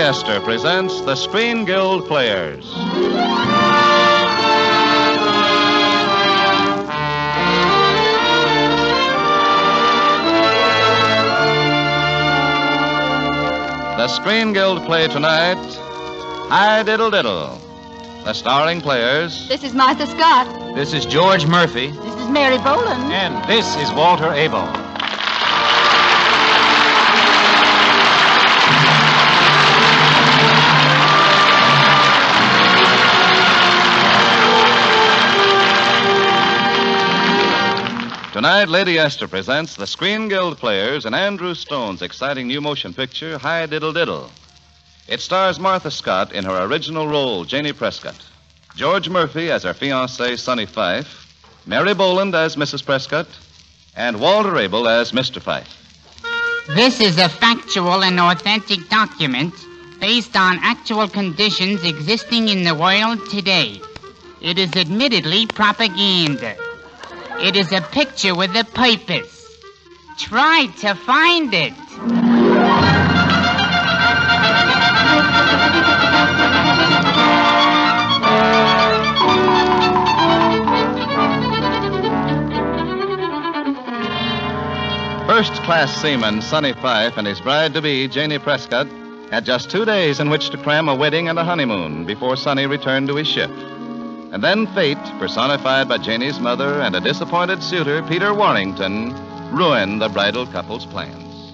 Esther presents the Screen Guild Players. The Screen Guild play tonight, Diddle, Diddle. The starring players. This is Martha Scott. This is George Murphy. This is Mary Boland. And this is Walter Abel. Tonight, Lady Esther presents the Screen Guild Players in Andrew Stone's exciting new motion picture, Diddle, Diddle. It stars Martha Scott in her original role, Janie Prescott, George Murphy as her fiancé, Sonny Fife, Mary Boland as Mrs. Prescott, and Walter Abel as Mr. Fife. This is a factual and authentic document based on actual conditions existing in the world today. It is admittedly propaganda. It is a picture with a purpose. Try to find it. First-class seaman Sonny Fife and his bride-to-be, Janie Prescott, had just 2 days in which to cram a wedding and a honeymoon before Sonny returned to his ship. And then fate, personified by Janie's mother and a disappointed suitor, Peter Warrington, ruined the bridal couple's plans.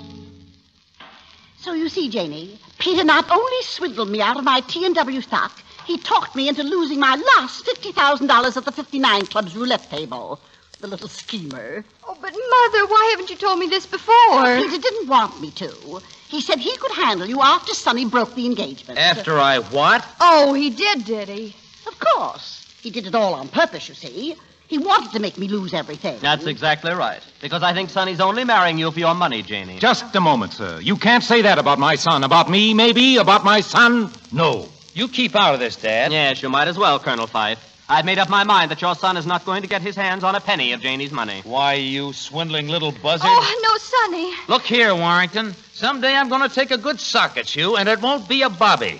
So you see, Janie, Peter not only swindled me out of my T&W stock, he talked me into losing my last $50,000 at the 59 Club's roulette table. The little schemer. Oh, but Mother, why haven't you told me this before? Peter didn't want me to. He said he could handle you after Sonny broke the engagement. After I what? Oh, he did he? Of course. He did it all on purpose, you see. He wanted to make me lose everything. That's exactly right. Because I think Sonny's only marrying you for your money, Janie. Just a moment, sir. You can't say that about my son. About me, maybe. About my son, no. You keep out of this, Dad. Yes, you might as well, Colonel Fife. I've made up my mind that your son is not going to get his hands on a penny of Janie's money. Why, you swindling little buzzard. Oh, no, Sonny. Look here, Warrington. Someday I'm going to take a good sock at you, and it won't be a bobby.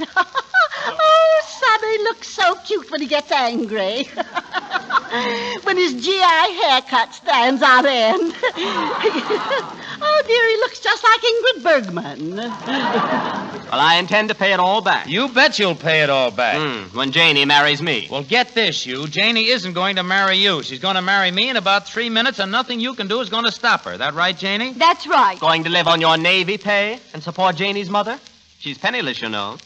Oh, Sonny looks so cute when he gets angry. When his GI haircut stands on end. Oh, dear, he looks just like Ingrid Bergman. Well, I intend to pay it all back. You bet you'll pay it all back. When Janie marries me. Well, get this, you. Janie isn't going to marry you. She's going to marry me in about 3 minutes, and nothing you can do is going to stop her. That right, Janie? That's right. Going to live on your Navy pay and support Janie's mother? She's penniless, you know.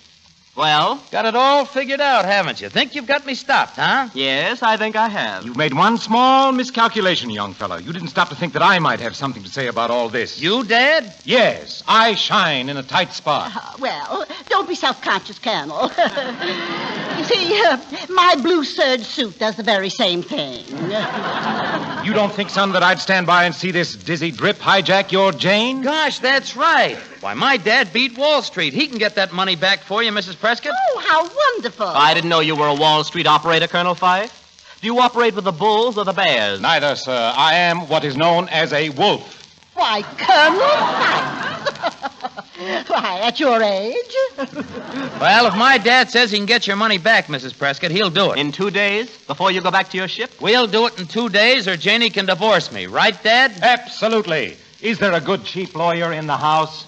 Well? Got it all figured out, haven't you? Think you've got me stopped, huh? Yes, I think I have. You've made one small miscalculation, young fella. You didn't stop to think that I might have something to say about all this. You, Dad? Yes, I shine in a tight spot. Well, don't be self-conscious, Colonel. You see, my blue serge suit does the very same thing. You don't think, son, that I'd stand by and see this dizzy drip hijack your Jane? Gosh, that's right. Why, my dad beat Wall Street. He can get that money back for you, Mrs. Prescott. Oh, how wonderful. I didn't know you were a Wall Street operator, Colonel Fife. Do you operate with the bulls or the bears? Neither, sir. I am what is known as a wolf. Why, Colonel Fife. Why, at your age? Well, if my dad says he can get your money back, Mrs. Prescott, he'll do it. In 2 days? Before you go back to your ship? We'll do it in 2 days, or Janie can divorce me. Right, Dad? Absolutely. Is there a good chief lawyer in the house?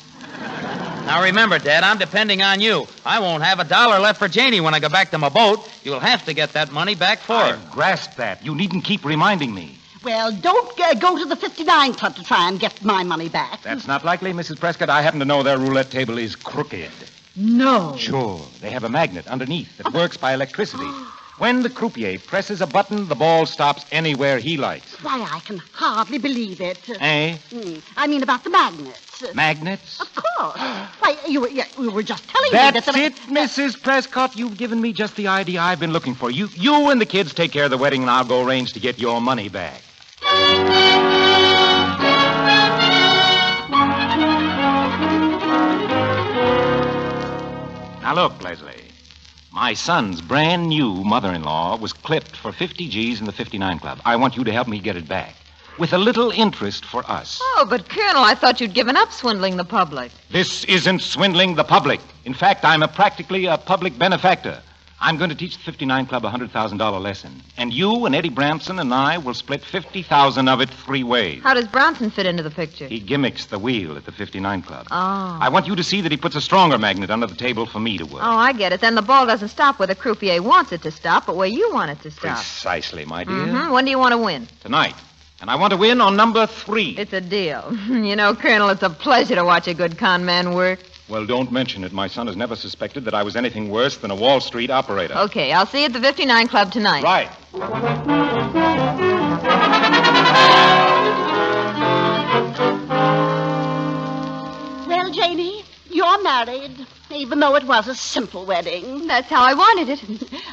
Now, remember, Dad, I'm depending on you. I won't have $1 left for Janie when I go back to my boat. You'll have to get that money back for her. I've grasped that. You needn't keep reminding me. Well, don't go to the 59 Club to try and get my money back. That's not likely, Mrs. Prescott. I happen to know their roulette table is crooked. No. Sure. They have a magnet underneath that works by electricity. When the croupier presses a button, the ball stops anywhere he likes. Why, I can hardly believe it. Eh? I mean about the magnets. Magnets? Of course. Why, you were just telling That's me that... it, Mrs. Prescott. You've given me just the idea I've been looking for. You and the kids take care of the wedding, and I'll go arrange to get your money back. Now, look, Leslie. My son's brand new mother-in-law was clipped for 50 G's in the 59 Club. I want you to help me get it back. with a little interest for us. Oh, but Colonel, I thought you'd given up swindling the public. This isn't swindling the public. In fact, I'm practically a public benefactor. I'm going to teach the 59 Club a $100,000 lesson. And you and Eddie Branson and I will split 50,000 of it 3 ways. How does Bronson fit into the picture? He gimmicks the wheel at the 59 Club. Oh. I want you to see that he puts a stronger magnet under the table for me to work. Oh, I get it. Then the ball doesn't stop where the croupier wants it to stop, but where you want it to stop. Precisely, my dear. Mm-hmm. When do you want to win? Tonight. And I want to win on number 3. It's a deal. You know, Colonel, it's a pleasure to watch a good con man work. Well, don't mention it. My son has never suspected that I was anything worse than a Wall Street operator. Okay, I'll see you at the 59 Club tonight. Right. Well, Janie, you're married, even though it was a simple wedding. That's how I wanted it.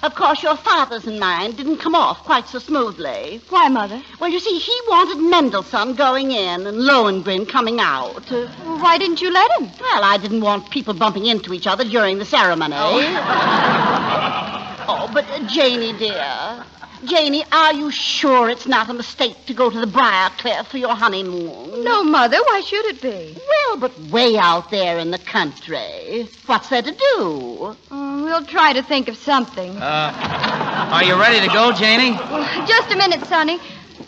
Of course, your father's and mine didn't come off quite so smoothly. Why, Mother? Well, you see, he wanted Mendelssohn going in and Lohengrin coming out. Why didn't you let him? Well, I didn't want people bumping into each other during the ceremony. Oh, but Janie, dear. Janie, are you sure it's not a mistake to go to the Briarcliff for your honeymoon? No, Mother. Why should it be? Well, but way out there in the country. What's there to do? We'll try to think of something. Are you ready to go, Janie? Just a minute, Sonny.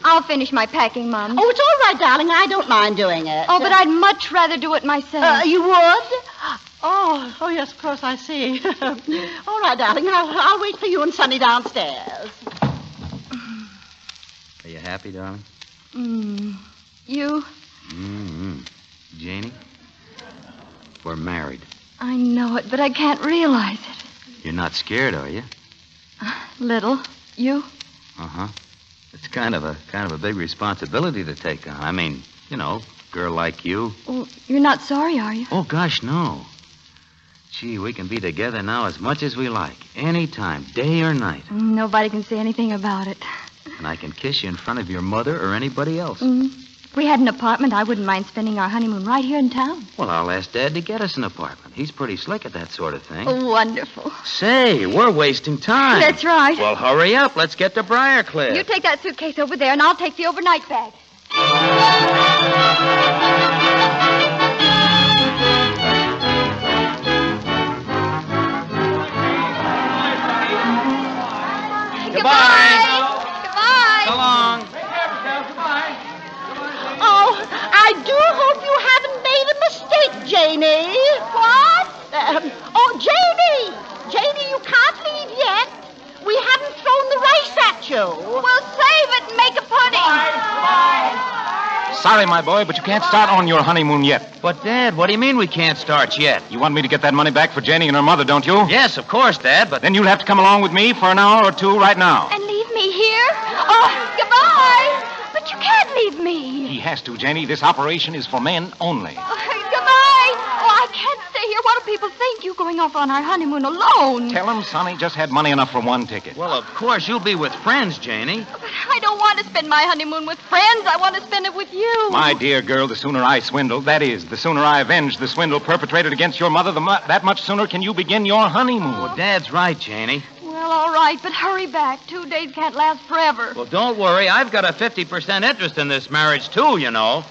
I'll finish my packing, Mom. Oh, it's all right, darling. I don't mind doing it. Oh, but I'd much rather do it myself. You would? Oh, yes, of course, I see. All right, darling. I'll wait for you and Sonny downstairs. Are you happy, darling? You? Janie, we're married. I know it, but I can't realize it. You're not scared, are you? Little. You? Uh-huh. It's kind of a big responsibility to take on. I mean, you know, girl like you. Oh, you're not sorry, are you? Oh, gosh, no. Gee, we can be together now as much as we like. Anytime, day or night. Nobody can say anything about it. And I can kiss you in front of your mother or anybody else. If we had an apartment, I wouldn't mind spending our honeymoon right here in town. Well, I'll ask Dad to get us an apartment. He's pretty slick at that sort of thing. Oh, wonderful. Say, we're wasting time. That's right. Well, hurry up. Let's get to Briarcliff. You take that suitcase over there, and I'll take the overnight bag. Goodbye. Goodbye. So long. Oh, I do hope you haven't made a mistake, Janie. What? Janie! Janie, you can't leave yet. We haven't thrown the rice at you. We'll save it and make a pudding. Sorry, my boy, but you can't start on your honeymoon yet. But, Dad, what do you mean we can't start yet? You want me to get that money back for Jenny and her mother, don't you? Yes, of course, Dad, but... Then you'll have to come along with me for an hour or two right now. And leave me here? Oh, goodbye. But you can't leave me. He has to, Jenny. This operation is for men only. Goodbye. Oh, I can't stay here. What do people think? You going off on our honeymoon alone? Tell him Sonny just had money enough for one ticket. Well, of course, you'll be with friends, Janie. But I don't want to spend my honeymoon with friends. I want to spend it with you. My dear girl, the sooner I swindle, that is, the sooner I avenge the swindle perpetrated against your mother, that much sooner can you begin your honeymoon. Well, Dad's right, Janie. Well, all right, but hurry back. 2 days can't last forever. Well, don't worry. I've got a 50% interest in this marriage, too, you know.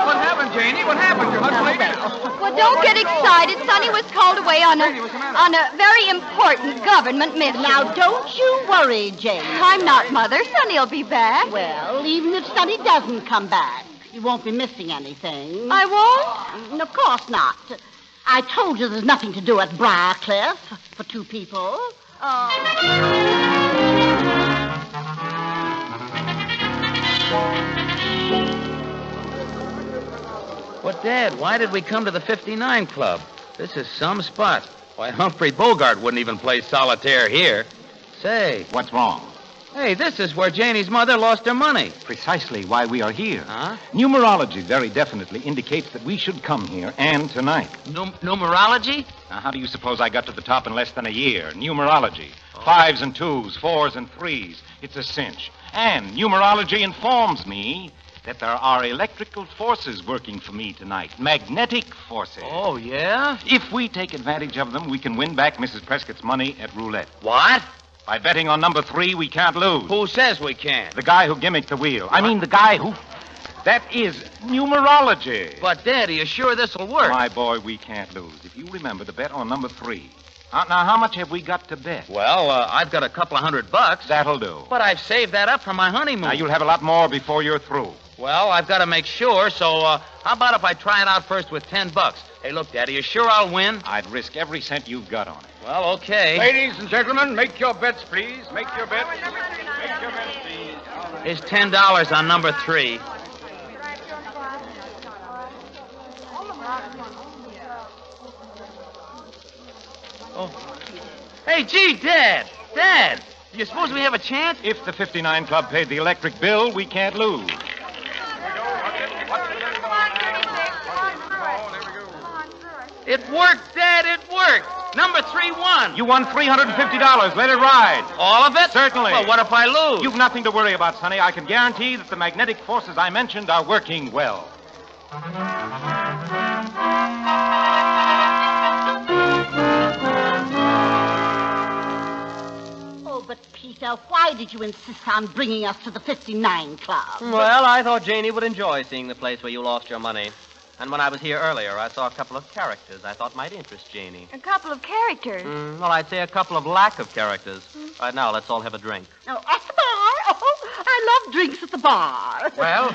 What happened, Janie? What happened? Your husband... Well, don't get excited. Sonny was called away on a very important government mission. Now, don't you worry, Janie. I'm not, Mother. Sonny'll be back. Well, even if Sonny doesn't come back, you won't be missing anything. I won't? Of course not. I told you there's nothing to do at Briarcliff for 2 people. But, Dad, why did we come to the 59 Club? This is some spot. Why, Humphrey Bogart wouldn't even play solitaire here. Say. What's wrong? Hey, this is where Janie's mother lost her money. Precisely why we are here. Huh? Numerology very definitely indicates that we should come here, and tonight. Numerology? Now, how do you suppose I got to the top in less than a year? Numerology. 5s and 2s, 4s and 3s. It's a cinch. And numerology informs me that there are electrical forces working for me tonight. Magnetic forces. Oh, yeah? If we take advantage of them, we can win back Mrs. Prescott's money at roulette. What? By betting on number 3, we can't lose. Who says we can't? The guy who gimmicked the wheel. I mean, the guy who... That is numerology. But, Dad, are you sure this'll work? My boy, we can't lose. If you remember to bet on number 3. Now, how much have we got to bet? Well, I've got a couple of $100. That'll do. But I've saved that up for my honeymoon. Now, you'll have a lot more before you're through. Well, I've got to make sure, so how about if I try it out first with $10? Hey, look, Daddy, you sure I'll win? I'd risk every cent you've got on it. Well, okay. Ladies and gentlemen, make your bets, please. Make your bets. Make your bets, please. Here's $10 on number 3. Oh. Hey, gee, Dad! Dad! Do you suppose we have a chance? If the 59 Club paid the electric bill, we can't lose. It worked, Dad, it worked. Number 3 won. You won $350. Let it ride. All of it? Certainly. Well, what if I lose? You've nothing to worry about, Sonny. I can guarantee that the magnetic forces I mentioned are working well. Oh, but Peter, why did you insist on bringing us to the 59 Club? Well, I thought Janie would enjoy seeing the place where you lost your money. And when I was here earlier, I saw a couple of characters I thought might interest Janie. A couple of characters. Well, I'd say a couple of lack of characters. Right now, let's all have a drink. Oh, at the bar? Oh, I love drinks at the bar. Well,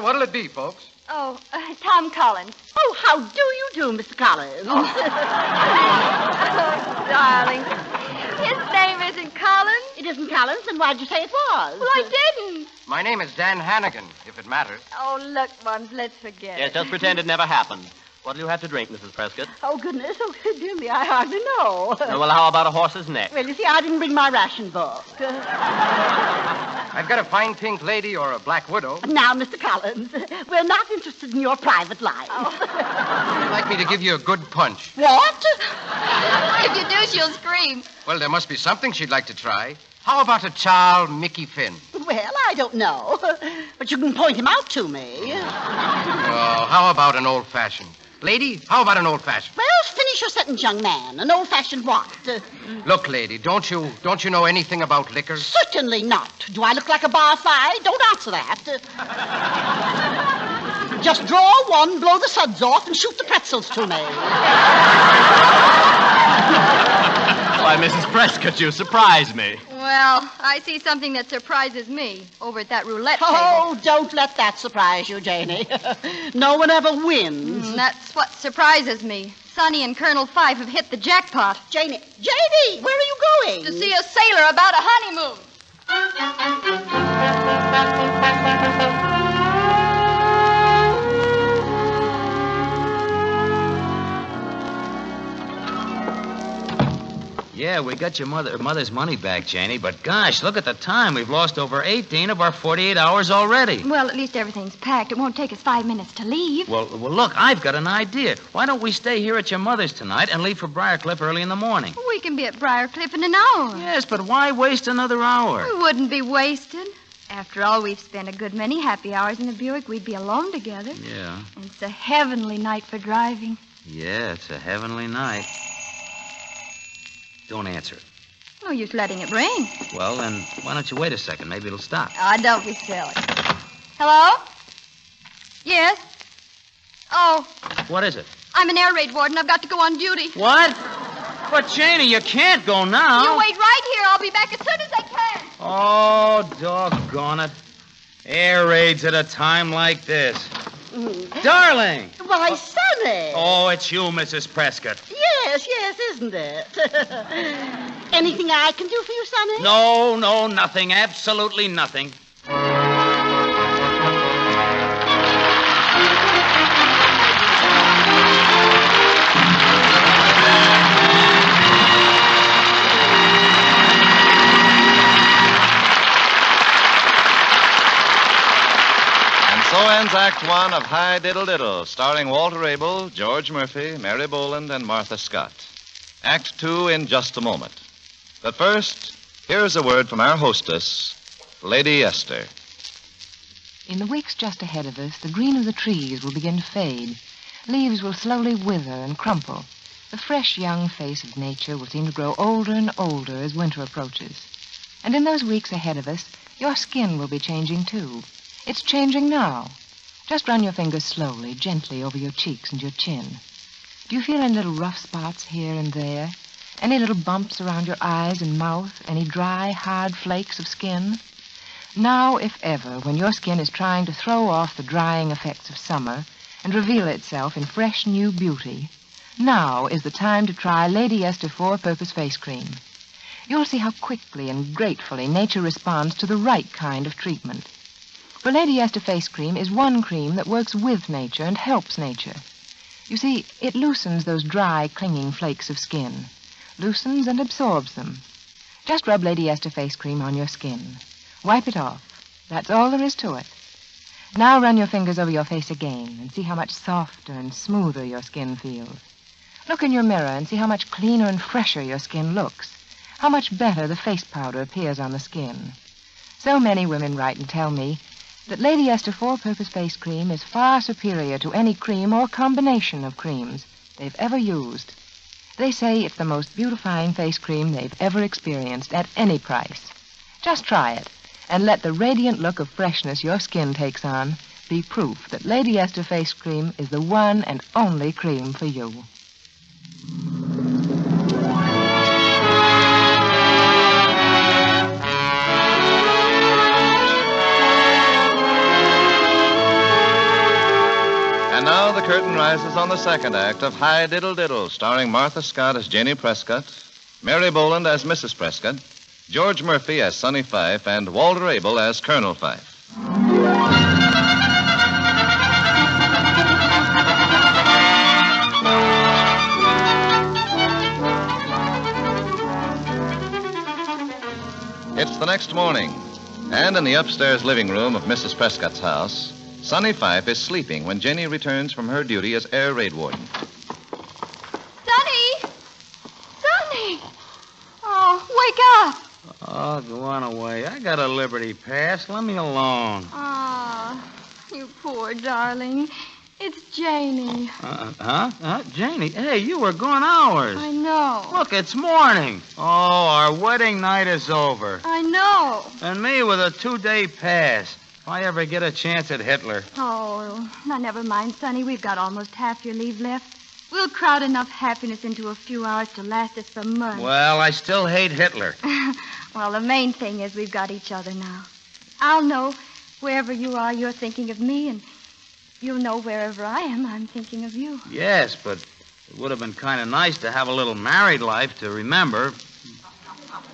what'll it be, folks? Oh, Tom Collins. Oh, how do you do, Mr. Collins? Oh, darling. His name isn't Collins. It isn't Collins, then why'd you say it was? Well, I didn't. My name is Dan Hannigan, if it matters. Oh, look, Mums, let's forget Yes, it. just pretend it never happened. What do you have to drink, Mrs. Prescott? Oh, goodness. Oh, dear me, I hardly know. Well, how about a horse's neck? Well, you see, I didn't bring my ration book. I've got a fine pink lady or a black widow. Now, Mr. Collins, we're not interested in your private life. I'd like me to give you a good punch. What? If you do, she'll scream. Well, there must be something she'd like to try. How about a Charles Mickey Finn? Well, I don't know. But you can point him out to me. Oh, how about an old-fashioned? Lady, how about an old-fashioned? Well, finish your sentence, young man. An old-fashioned what? Look, lady, don't you know anything about liquor? Certainly not. Do I look like a barfly? Don't answer that. Just draw one, blow the suds off, and shoot the pretzels to me. Why, Mrs. Prescott, you surprise me. Well, I see something that surprises me over at that roulette table. Oh, don't let that surprise you, Janie. No one ever wins. That's what surprises me. Sonny and Colonel Fife have hit the jackpot. Janie, where are you going? To see a sailor about a honeymoon. Yeah, we got your mother's money back, Janie, but gosh, look at the time. We've lost over 18 of our 48 hours already. Well, at least everything's packed. It won't take us 5 minutes to leave. Well, look, I've got an idea. Why don't we stay here at your mother's tonight and leave for Briarcliff early in the morning? We can be at Briarcliff in an hour. Yes, but why waste another hour? It wouldn't be wasted. After all, we've spent a good many happy hours in the Buick. We'd be alone together. Yeah. And it's a heavenly night for driving. Yeah, it's a heavenly night. Don't answer it. No use letting it ring. Well, then, why don't you wait a second? Maybe it'll stop. Oh, don't be silly. Hello? Yes? Oh, What is it? I'm an air raid warden. I've got to go on duty. What? But, Janie, you can't go now. You wait right here. I'll be back as soon as I can. Oh, doggone it. Air raids at a time like this. Darling! Why, Sonny. Oh, it's you, Mrs. Prescott. Yes, isn't it? Anything I can do for you, Sonny? No, nothing. Absolutely nothing. So ends Act One of Hi Diddle Diddle, starring Walter Abel, George Murphy, Mary Boland, and Martha Scott. Act Two in just a moment. But first, here's a word from our hostess, Lady Esther. In the weeks just ahead of us, the green of the trees will begin to fade. Leaves will slowly wither and crumple. The fresh young face of nature will seem to grow older and older as winter approaches. And in those weeks ahead of us, your skin will be changing, too. It's changing now. Just run your fingers slowly, gently over your cheeks and your chin. Do you feel any little rough spots here and there? Any little bumps around your eyes and mouth? Any dry, hard flakes of skin? Now, if ever, when your skin is trying to throw off the drying effects of summer and reveal itself in fresh, new beauty, now is the time to try Lady Esther Four-Purpose Face Cream. You'll see how quickly and gratefully nature responds to the right kind of treatment. For Lady Esther Face Cream is one cream that works with nature and helps nature. You see, it loosens those dry, clinging flakes of skin. Loosens and absorbs them. Just rub Lady Esther Face Cream on your skin. Wipe it off. That's all there is to it. Now run your fingers over your face again and see how much softer and smoother your skin feels. Look in your mirror and see how much cleaner and fresher your skin looks. How much better the face powder appears on the skin. So many women write and tell me that Lady Esther Four-Purpose Face Cream is far superior to any cream or combination of creams they've ever used. They say it's the most beautifying face cream they've ever experienced at any price. Just try it, and let the radiant look of freshness your skin takes on be proof that Lady Esther Face Cream is the one and only cream for you. And now the curtain rises on the second act of Hi Diddle Diddle, starring Martha Scott as Janie Prescott, Mary Boland as Mrs. Prescott, George Murphy as Sonny Fife, and Walter Abel as Colonel Fife. It's the next morning, and in the upstairs living room of Mrs. Prescott's house, Sonny Fife is sleeping when Jenny returns from her duty as air raid warden. Sonny! Sonny! Oh, wake up! Oh, go on away. I got a Liberty Pass. Let me alone. Oh, you poor darling. It's Janie. Janie? Hey, you were gone hours. I know. Look, it's morning. Oh, our wedding night is over. I know. And me with a 2-day pass. If I ever get a chance at Hitler. Oh, now never mind, Sonny. We've got almost half your leave left. We'll crowd enough happiness into a few hours to last us for months. Well, I still hate Hitler. Well, the main thing is we've got each other now. I'll know wherever you are, you're thinking of me, and you'll know wherever I am, I'm thinking of you. Yes, but it would have been kind of nice to have a little married life to remember.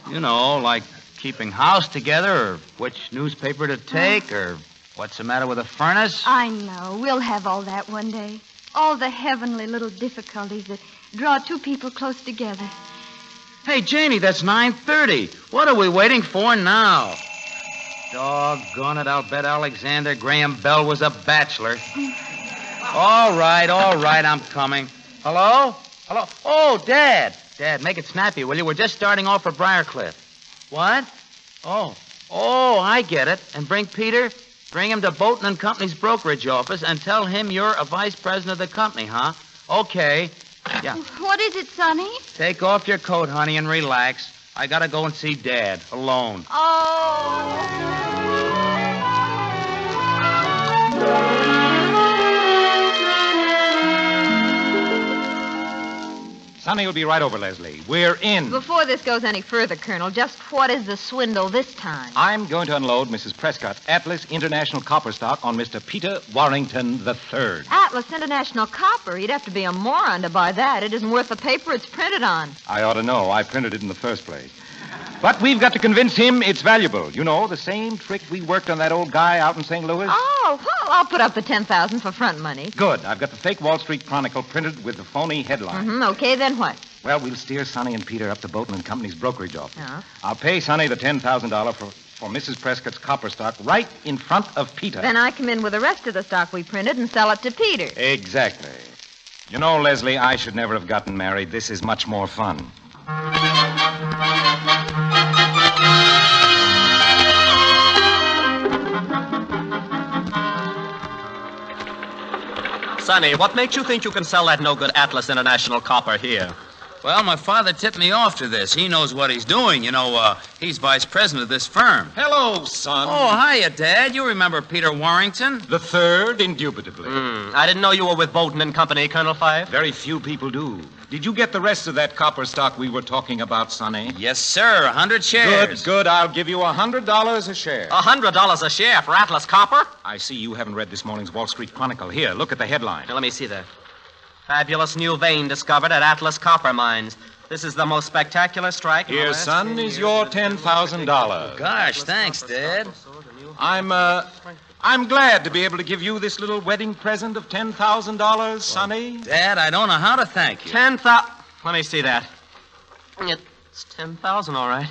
You know, like keeping house together, or which newspaper to take, or what's the matter with the furnace. I know. We'll have all that one day. All the heavenly little difficulties that draw two people close together. Hey, Janie, that's 9:30. What are we waiting for now? Doggone it, I'll bet Alexander Graham Bell was a bachelor. All right, I'm coming. Hello? Oh, Dad. Dad, make it snappy, will you? We're just starting off for Briarcliff. What? Oh, I get it. And bring Peter? Bring him to Bolton and Company's brokerage office and tell him you're a vice president of the company, huh? Okay. Yeah. What is it, Sonny? Take off your coat, honey, and relax. I gotta go and see Dad, alone. Oh. Sonny will be right over, Leslie. We're in. Before this goes any further, Colonel, just what is the swindle this time? I'm going to unload Mrs. Prescott's Atlas International Copper stock on Mr. Peter Warrington III. Atlas International Copper? You'd have to be a moron to buy that. It isn't worth the paper it's printed on. I ought to know. I printed it in the first place. But we've got to convince him it's valuable. You know, the same trick we worked on that old guy out in St. Louis. Oh, well, I'll put up the $10,000 for front money. Good. I've got the fake Wall Street Chronicle printed with the phony headline. Mm-hmm. Okay, then what? Well, we'll steer Sonny and Peter up to Bolton and Company's brokerage office. Uh-huh. I'll pay Sonny the $10,000 for Mrs. Prescott's copper stock right in front of Peter. Then I come in with the rest of the stock we printed and sell it to Peter. Exactly. You know, Leslie, I should never have gotten married. This is much more fun. Sonny, what makes you think you can sell that no-good Atlas International copper here? Well, my father tipped me off to this. He knows what he's doing. You know, he's vice president of this firm. Hello, son. Oh, hiya, Dad. You remember Peter Warrington? The third, indubitably. I didn't know you were with Bolton and Company, Colonel Fife. Very few people do. Did you get the rest of that copper stock we were talking about, Sonny? Yes, sir. 100 shares. Good. I'll give you $100 a share. $100 a share for Atlas Copper? I see you haven't read this morning's Wall Street Chronicle. Here, look at the headline. Now, let me see that. Fabulous new vein discovered at Atlas Copper Mines. This is the most spectacular strike. Here, son, is your $10,000. Gosh, thanks, Dad. I'm glad to be able to give you this little wedding present of $10,000, Sonny. Dad, I don't know how to thank you. 10,000. Let me see that. It's 10,000, all right.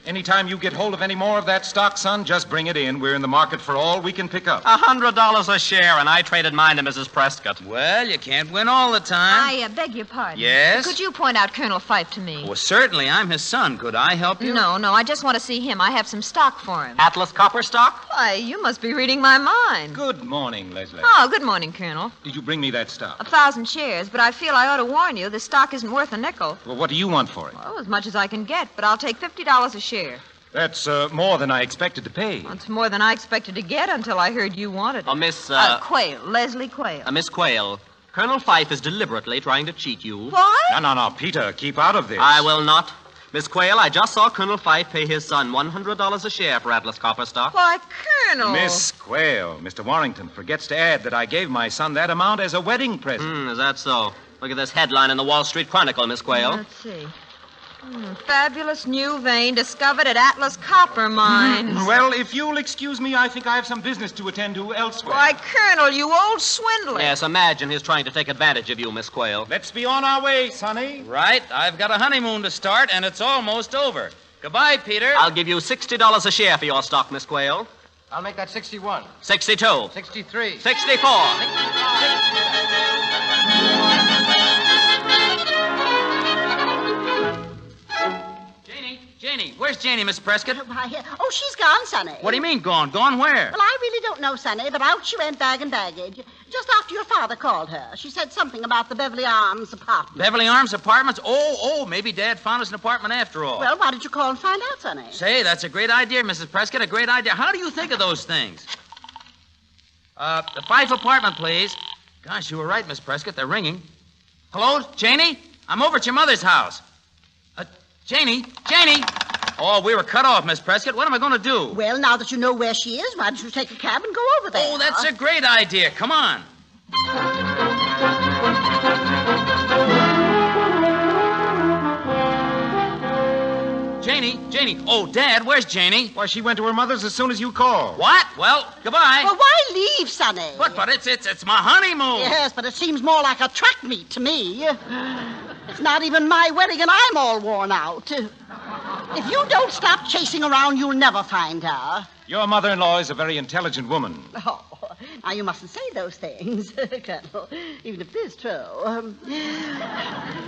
Anytime you get hold of any more of that stock, son, just bring it in. We're in the market for all we can pick up. $100 a share, and I traded mine to Mrs. Prescott. Well, you can't win all the time. I beg your pardon. Yes? Could you point out Colonel Fife to me? Well, certainly. I'm his son. Could I help you? No, I just want to see him. I have some stock for him. Atlas Copper stock? Why, you must be reading my mind. Good morning, Leslie. Oh, good morning, Colonel. Did you bring me that stock? 1,000 shares, but I feel I ought to warn you, the stock isn't worth a nickel. Well, what do you want for it? Oh, as much as I can get, but I'll take $50 a share. That's more than I expected to pay. That's more than I expected to get until I heard you wanted it. Miss... Quayle, Leslie Quayle. Miss Quayle, Colonel Fife is deliberately trying to cheat you. What? No, Peter, keep out of this. I will not. Miss Quayle, I just saw Colonel Fife pay his son $100 a share for Atlas Copper stock. Why, Colonel. Miss Quayle, Mr. Warrington forgets to add that I gave my son that amount as a wedding present. Is that so? Look at this headline in the Wall Street Chronicle, Miss Quayle. Let's see. Fabulous new vein discovered at Atlas Copper Mines. Well, if you'll excuse me, I think I have some business to attend to elsewhere. Why, Colonel, you old swindler. Yes, imagine he's trying to take advantage of you, Miss Quayle. Let's be on our way, Sonny. Right. I've got a honeymoon to start, and it's almost over. Goodbye, Peter. I'll give you $60 a share for your stock, Miss Quayle. I'll make that 61. 62. 63. 64. Janie, where's Janie, Miss Prescott? Oh, she's gone, Sonny. What do you mean, gone? Gone where? Well, I really don't know, Sonny, but out she went bag and baggage. Just after your father called her. She said something about the Beverly Arms apartment. Beverly Arms Apartments? Oh, maybe Dad found us an apartment after all. Well, why did you call and find out, Sonny? Say, that's a great idea, Mrs. Prescott, a great idea. How do you think of those things? The Fife apartment, please. Gosh, you were right, Miss Prescott. They're ringing. Hello, Janie? I'm over at your mother's house. Janie? Oh, we were cut off, Miss Prescott. What am I going to do? Well, now that you know where she is, why don't you take a cab and go over there? Oh, that's a great idea. Come on. Janie. Oh, Dad, where's Janie? Why, she went to her mother's as soon as you called. What? Well, goodbye. Well, why leave, Sonny? But it's my honeymoon. Yes, but it seems more like a track meet to me. It's not even my wedding, and I'm all worn out. If you don't stop chasing around, you'll never find her. Your mother-in-law is a very intelligent woman. Oh, now you mustn't say those things, Colonel, even if it is true.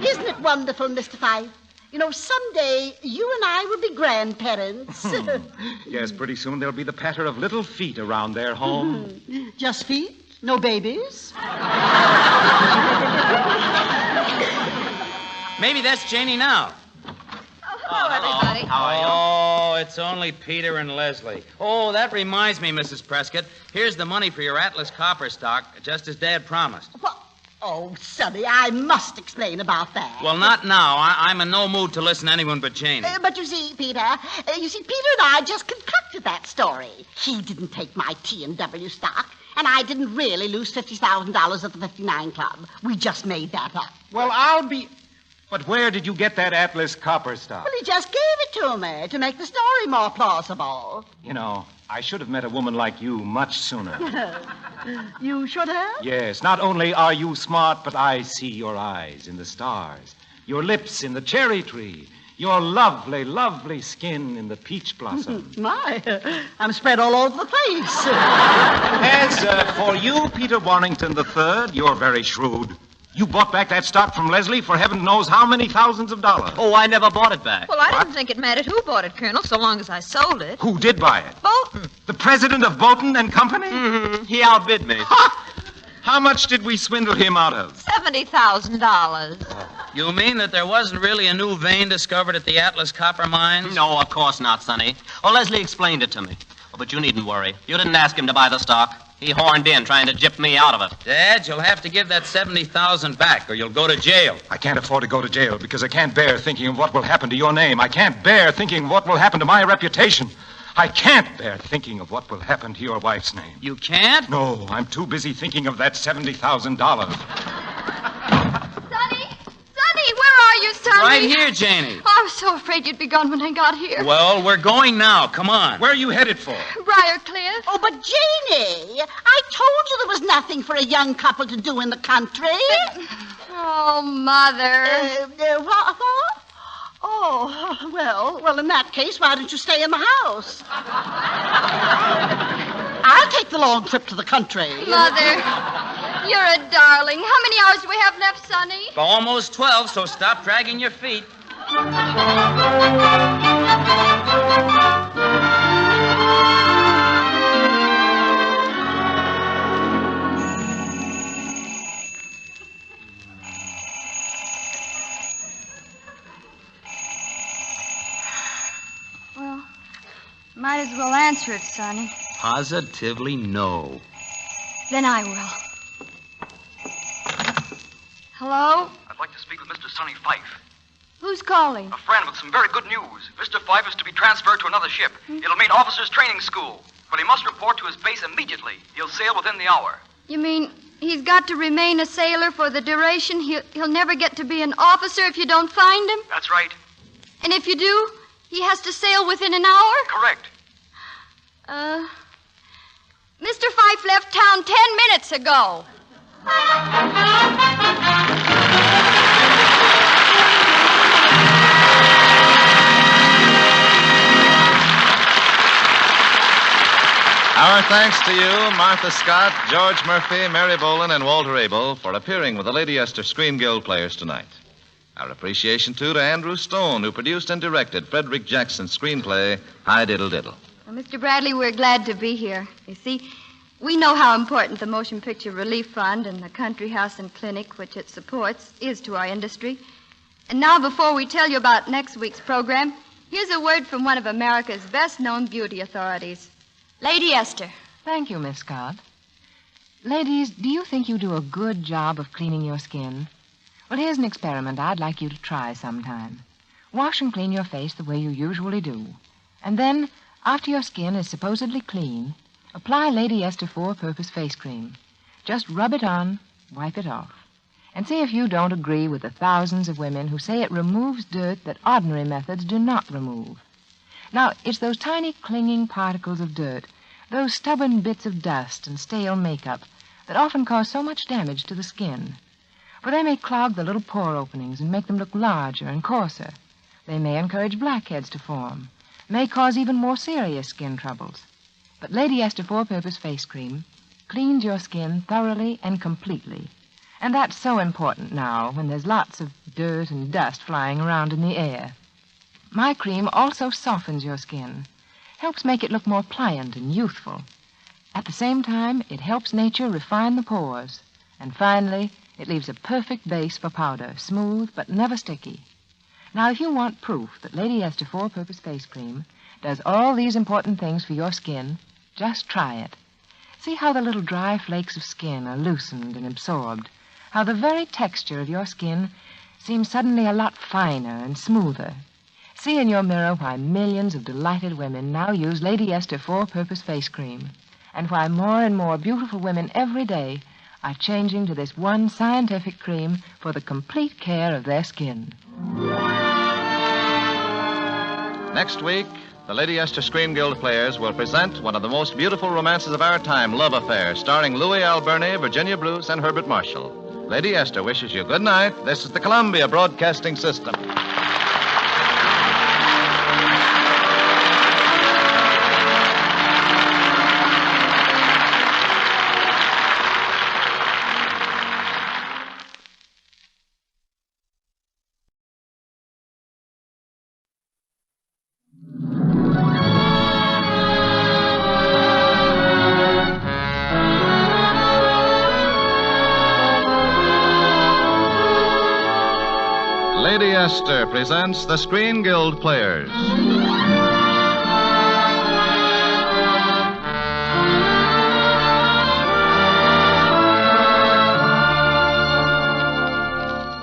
Isn't it wonderful, Mr. Fife? You know, someday you and I will be grandparents. Yes, pretty soon there'll be the patter of little feet around their home. Just feet? No babies? Maybe that's Janie now. Hello, everybody. How are you? Oh, it's only Peter and Leslie. Oh, that reminds me, Mrs. Prescott. Here's the money for your Atlas Copper stock, just as Dad promised. What? Oh, Sonny, I must explain about that. Well, not now. I'm in no mood to listen to anyone but Janie. But you see, Peter and I just concocted that story. He didn't take my T&W stock, and I didn't really lose $50,000 at the 59 Club. We just made that up. Well, But where did you get that Atlas Copper stock? Well, he just gave it to me to make the story more plausible. You know, I should have met a woman like you much sooner. You should have? Yes, not only are you smart, but I see your eyes in the stars, your lips in the cherry tree, your lovely, lovely skin in the peach blossom. My, I'm spread all over the place. As for you, Peter Warrington III, you're very shrewd. You bought back that stock from Leslie for heaven knows how many thousands of dollars. Oh, I never bought it back. Well, I didn't think it mattered who bought it, Colonel, so long as I sold it. Who did buy it? Bolton. The president of Bolton and Company? Mm-hmm. He outbid me. How much did we swindle him out of? $70,000. You mean that there wasn't really a new vein discovered at the Atlas copper mines? No, of course not, Sonny. Oh, Leslie explained it to me. Oh, but you needn't worry. You didn't ask him to buy the stock. He horned in trying to gyp me out of it. Dad, you'll have to give that $70,000 back or you'll go to jail. I can't afford to go to jail because I can't bear thinking of what will happen to your name. I can't bear thinking of what will happen to my reputation. I can't bear thinking of what will happen to your wife's name. You can't? No, I'm too busy thinking of that $70,000. Sonny, where are you, Sonny? Right here, Janie. Oh, I was so afraid you'd be gone when I got here. Well, we're going now. Come on. Where are you headed for? Briarcliff. Oh, but Janie, I told you there was nothing for a young couple to do in the country. Oh, Mother. What? Oh, well, in that case, why don't you stay in the house? I'll take the long trip to the country. Mother, you're a darling. How many hours do we have left, Sonny? Almost 12, so stop dragging your feet. Well, might as well answer it, Sonny. Positively no. Then I will. Hello? I'd like to speak with Mr. Sonny Fife. Who's calling? A friend with some very good news. Mr. Fife is to be transferred to another ship. It'll mean officers' training school. But he must report to his base immediately. He'll sail within the hour. You mean he's got to remain a sailor for the duration? He'll never get to be an officer if you don't find him? That's right. And if you do, he has to sail within an hour? Correct. Mr. Fife left town 10 minutes ago. Our thanks to you, Martha Scott, George Murphy, Mary Boland, and Walter Abel for appearing with the Lady Esther Screen Guild players tonight. Our appreciation, too, to Andrew Stone, who produced and directed Frederick Jackson's screenplay, Hi Diddle Diddle. Well, Mr. Bradley, we're glad to be here. You see, we know how important the Motion Picture Relief Fund and the Country House and Clinic, which it supports, is to our industry. And now, before we tell you about next week's program, here's a word from one of America's best-known beauty authorities, Lady Esther. Thank you, Miss Scott. Ladies, do you think you do a good job of cleaning your skin? Well, here's an experiment I'd like you to try sometime. Wash and clean your face the way you usually do. And then, after your skin is supposedly clean, apply Lady Esther Four-Purpose Face Cream. Just rub it on, wipe it off. And see if you don't agree with the thousands of women who say it removes dirt that ordinary methods do not remove. Now, it's those tiny clinging particles of dirt, those stubborn bits of dust and stale makeup, that often cause so much damage to the skin. For they may clog the little pore openings and make them look larger and coarser. They may encourage blackheads to form, may cause even more serious skin troubles. But Lady Esther Four-Purpose Face Cream cleans your skin thoroughly and completely. And that's so important now when there's lots of dirt and dust flying around in the air. My cream also softens your skin, helps make it look more pliant and youthful. At the same time, it helps nature refine the pores. And finally, it leaves a perfect base for powder, smooth but never sticky. Now, if you want proof that Lady Esther Four-Purpose Face Cream does all these important things for your skin, just try it. See how the little dry flakes of skin are loosened and absorbed, how the very texture of your skin seems suddenly a lot finer and smoother. See in your mirror why millions of delighted women now use Lady Esther Four-Purpose Face Cream, and why more and more beautiful women every day are changing to this one scientific cream for the complete care of their skin. Next week, the Lady Esther Screen Guild players will present one of the most beautiful romances of our time, Love Affair, starring Louis Alberne, Virginia Bruce, and Herbert Marshall. Lady Esther wishes you good night. This is the Columbia Broadcasting System. Lady Esther presents the Screen Guild Players.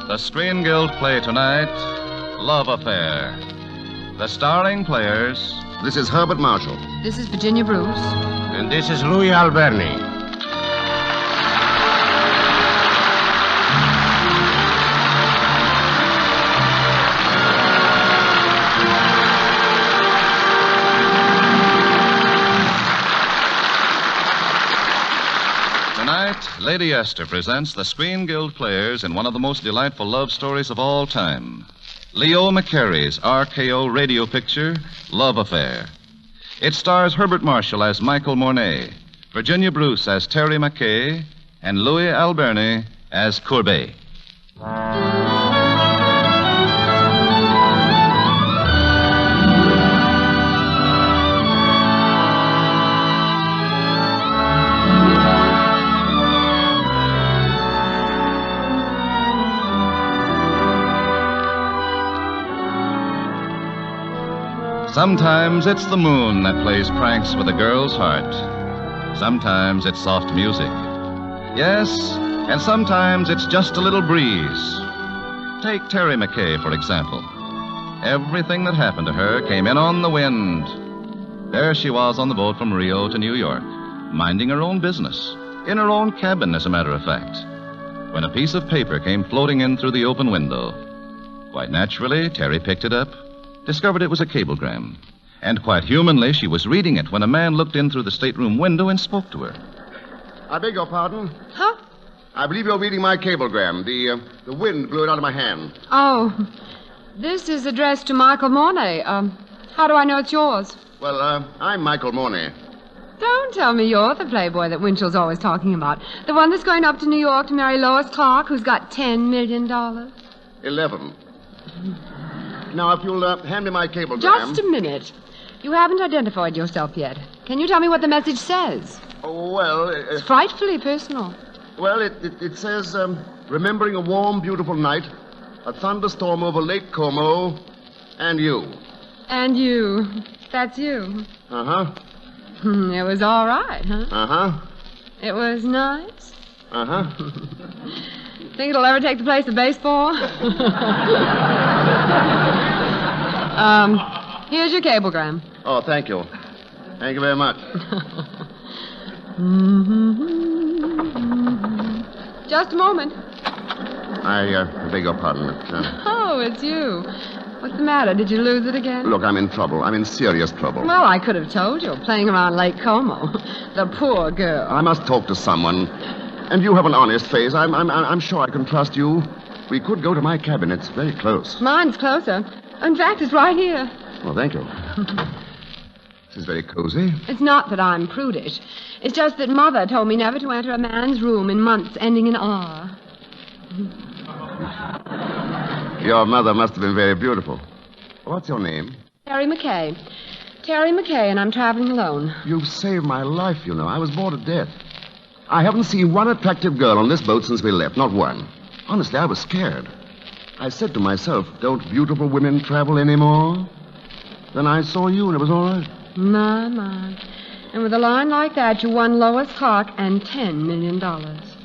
The Screen Guild play tonight, Love Affair. The starring players... This is Herbert Marshall. This is Virginia Bruce. And this is Louis Alberni. Tonight, Lady Esther presents the Screen Guild Players in one of the most delightful love stories of all time. Leo McCarey's RKO radio picture, Love Affair. It stars Herbert Marshall as Michael Mornay, Virginia Bruce as Terry McKay, and Louis Alberni as Courbet. Sometimes it's the moon that plays pranks with a girl's heart. Sometimes it's soft music. Yes, and sometimes it's just a little breeze. Take Terry McKay, for example. Everything that happened to her came in on the wind. There she was on the boat from Rio to New York, minding her own business, in her own cabin, as a matter of fact, when a piece of paper came floating in through the open window. Quite naturally, Terry picked it up, discovered it was a cablegram. And quite humanly, she was reading it when a man looked in through the stateroom window and spoke to her. I beg your pardon? Huh? I believe you're reading my cablegram. The wind blew it out of my hand. Oh, this is addressed to Michael Mornay. How do I know it's yours? Well, I'm Michael Mornay. Don't tell me you're the playboy that Winchell's always talking about. The one that's going up to New York to marry Lois Clark, who's got $10 million. 11. Now, if you'll hand me my cablegram... Just a minute. You haven't identified yourself yet. Can you tell me what the message says? Oh, well... It's frightfully personal. Well, it says, remembering a warm, beautiful night, a thunderstorm over Lake Como, and you. And you. That's you. Uh-huh. It was all right, huh? Uh-huh. It was nice? Uh-huh. Think it'll ever take the place of baseball? Here's your cablegram. Oh, thank you. Thank you very much. Just a moment. I beg your pardon. Oh, it's you. What's the matter? Did you lose it again? Look, I'm in trouble. I'm in serious trouble. Well, I could have told you. Playing around Lake Como. The poor girl. I must talk to someone. And you have an honest face. I'm sure I can trust you. We could go to my cabin. It's very close. Mine's closer. In fact, it's right here. Well, thank you. This is very cozy. It's not that I'm prudish. It's just that Mother told me never to enter a man's room in months ending in R. Your mother must have been very beautiful. What's your name? Terry McKay. Terry McKay, and I'm traveling alone. You've saved my life, you know. I was bored to death. I haven't seen one attractive girl on this boat since we left. Not one. Honestly, I was scared. I said to myself, don't beautiful women travel anymore? Then I saw you, and it was all right. My. And with a line like that, you won Lois Clark and $10 million.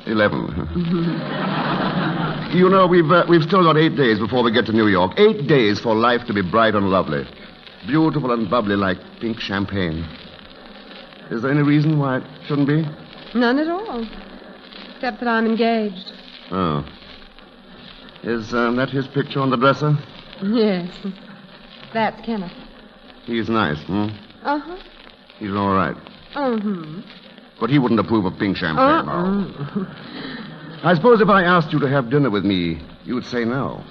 11. You know, we've still got 8 days before we get to New York. 8 days for life to be bright and lovely. Beautiful and bubbly like pink champagne. Is there any reason why it shouldn't be? None at all. Except that I'm engaged. Oh. Is that his picture on the dresser? Yes. That's Kenneth. He's nice, hmm? Uh-huh. He's all right. Uh-huh. But he wouldn't approve of pink champagne. I suppose if I asked you to have dinner with me, you would say no.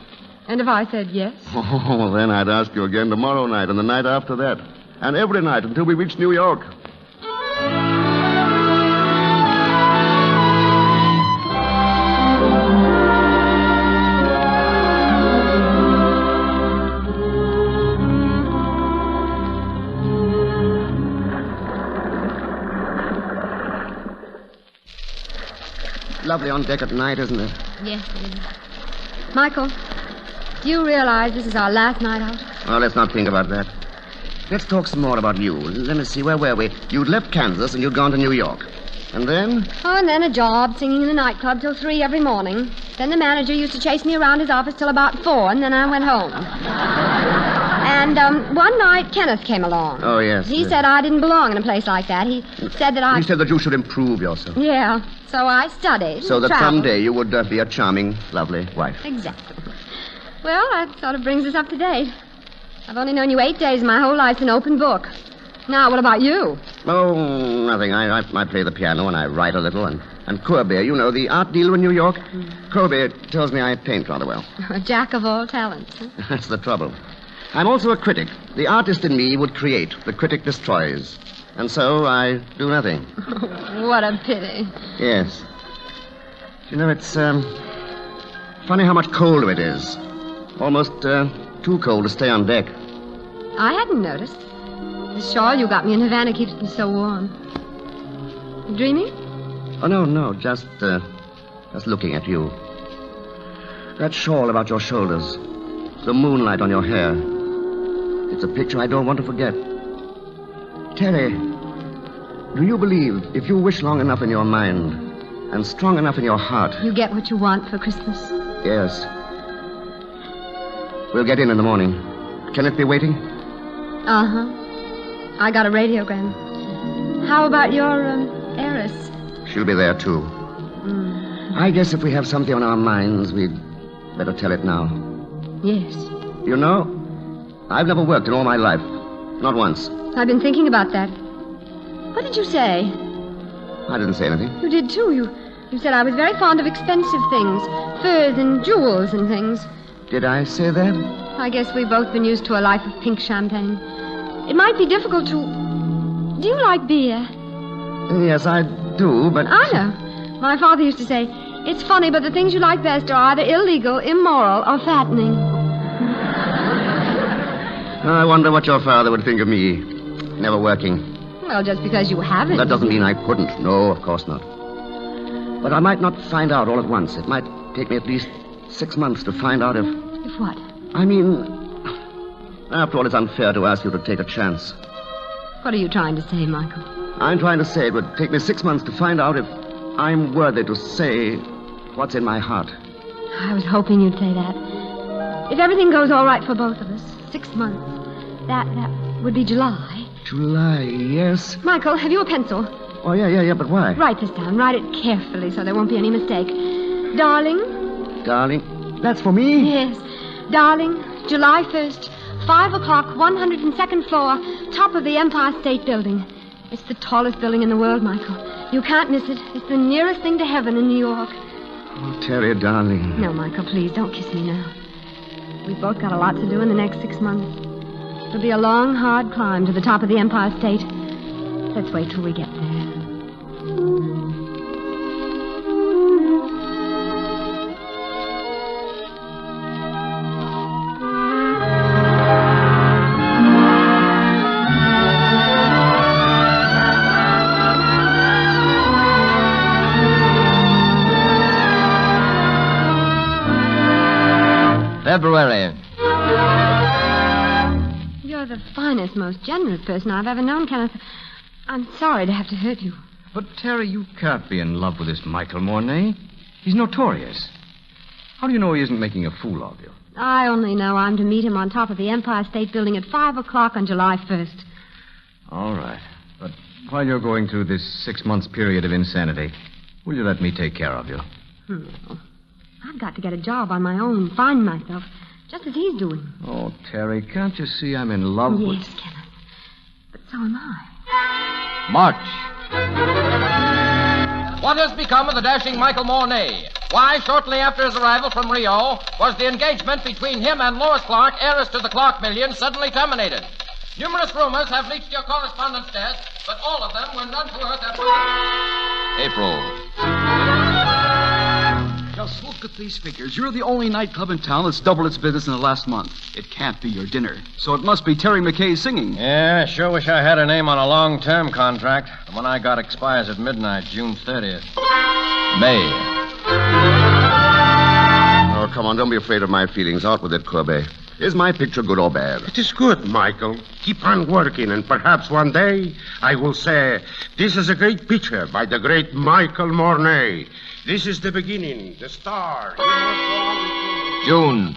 And if I said yes? Oh, well, then I'd ask you again tomorrow night and the night after that. And every night until we reach New York. Lovely on deck at night, isn't it? Yes, it is. Michael, Do you realize this is our last night out? Oh, let's not think about that. Let's talk some more about you. Let me see, where were we? You'd left Kansas and you'd gone to New York. And then? Oh, and then a job, singing in the nightclub till 3 every morning. Then the manager used to chase me around his office till about 4, and then I went home. And one night, Kenneth came along. Oh, yes. He said I didn't belong in a place like that. He said that He said that you should improve yourself. Yeah, so I studied. So that traveled. someday you would be a charming, lovely wife. Exactly. Well, that sort of brings us up to date. I've only known you 8 days. My whole life's an open book. Now, what about you? Oh, nothing. I play the piano and I write a little. And Courbet, you know, the art dealer in New York? Courbet tells me I paint rather well. A jack of all talents. Huh? That's the trouble. I'm also a critic. The artist in me would create. The critic destroys. And so I do nothing. What a pity. Yes. You know, it's funny how much colder it is. Almost too cold to stay on deck. I hadn't noticed. The shawl you got me in Havana keeps me so warm. You dreaming? Oh, no. Just looking at you. That shawl about your shoulders. The moonlight on your hair. It's a picture I don't want to forget. Terry, do you believe if you wish long enough in your mind and strong enough in your heart... You get what you want for Christmas? Yes. We'll get in the morning. Can it be waiting? Uh-huh. I got a radiogram. How about your heiress? She'll be there, too. I guess if we have something on our minds, we'd better tell it now. Yes. You know, I've never worked in all my life. Not once. I've been thinking about that. What did you say? I didn't say anything. You did, too. You said I was very fond of expensive things. Furs and jewels and things. Did I say that? I guess we've both been used to a life of pink champagne. It might be difficult to... Do you like beer? Yes, I do, but... I know. My father used to say, it's funny, but the things you like best are either illegal, immoral, or fattening. I wonder what your father would think of me. Never working. Well, just because you haven't... That doesn't mean I couldn't. No, of course not. But I might not find out all at once. It might take me at least 6 months to find out if... If what? I mean... After all, it's unfair to ask you to take a chance. What are you trying to say, Michael? I'm trying to say it would take me 6 months to find out if I'm worthy to say what's in my heart. I was hoping you'd say that. If everything goes all right for both of us, 6 months. That would be July. July, yes. Michael, have you a pencil? Oh, yeah, but why? Write this down. Write it carefully so there won't be any mistake. Darling? Darling? That's for me? Yes. Darling, July 1st, 5 o'clock, 102nd floor, top of the Empire State Building. It's the tallest building in the world, Michael. You can't miss it. It's the nearest thing to heaven in New York. Oh, Terry, darling. No, Michael, please, don't kiss me now. We've both got a lot to do in the next 6 months. It'll be a long, hard climb to the top of the Empire State. Let's wait till we get there. February. You're the finest, most generous person I've ever known, Kenneth. I'm sorry to have to hurt you. But, Terry, you can't be in love with this Michael Mornay. He's notorious. How do you know he isn't making a fool of you? I only know I'm to meet him on top of the Empire State Building at 5 o'clock on July 1st. All right. But while you're going through this 6 months period of insanity, will you let me take care of you? I've got to get a job on my own, find myself, just as he's doing. Oh, Terry, can't you see I'm in love with... Yes, Kenneth. But so am I. March. What has become of the dashing Michael Mornay? Why, shortly after his arrival from Rio, was the engagement between him and Lois Clark, heiress to the Clark million, suddenly terminated? Numerous rumors have reached your correspondent's desk, but all of them were none to earth after... April. Just look at these figures. You're the only nightclub in town that's doubled its business in the last month. It can't be your dinner. So it must be Terry McKay's singing. Yeah, I sure wish I had her name on a long-term contract. The one I got expires at midnight, June 30th. May. Oh, come on, don't be afraid of my feelings. Out with it, Courbet. Is my picture good or bad? It is good, Michael. Keep on working, and perhaps one day I will say, this is a great picture by the great Michael Mornay. This is the beginning, the start. June.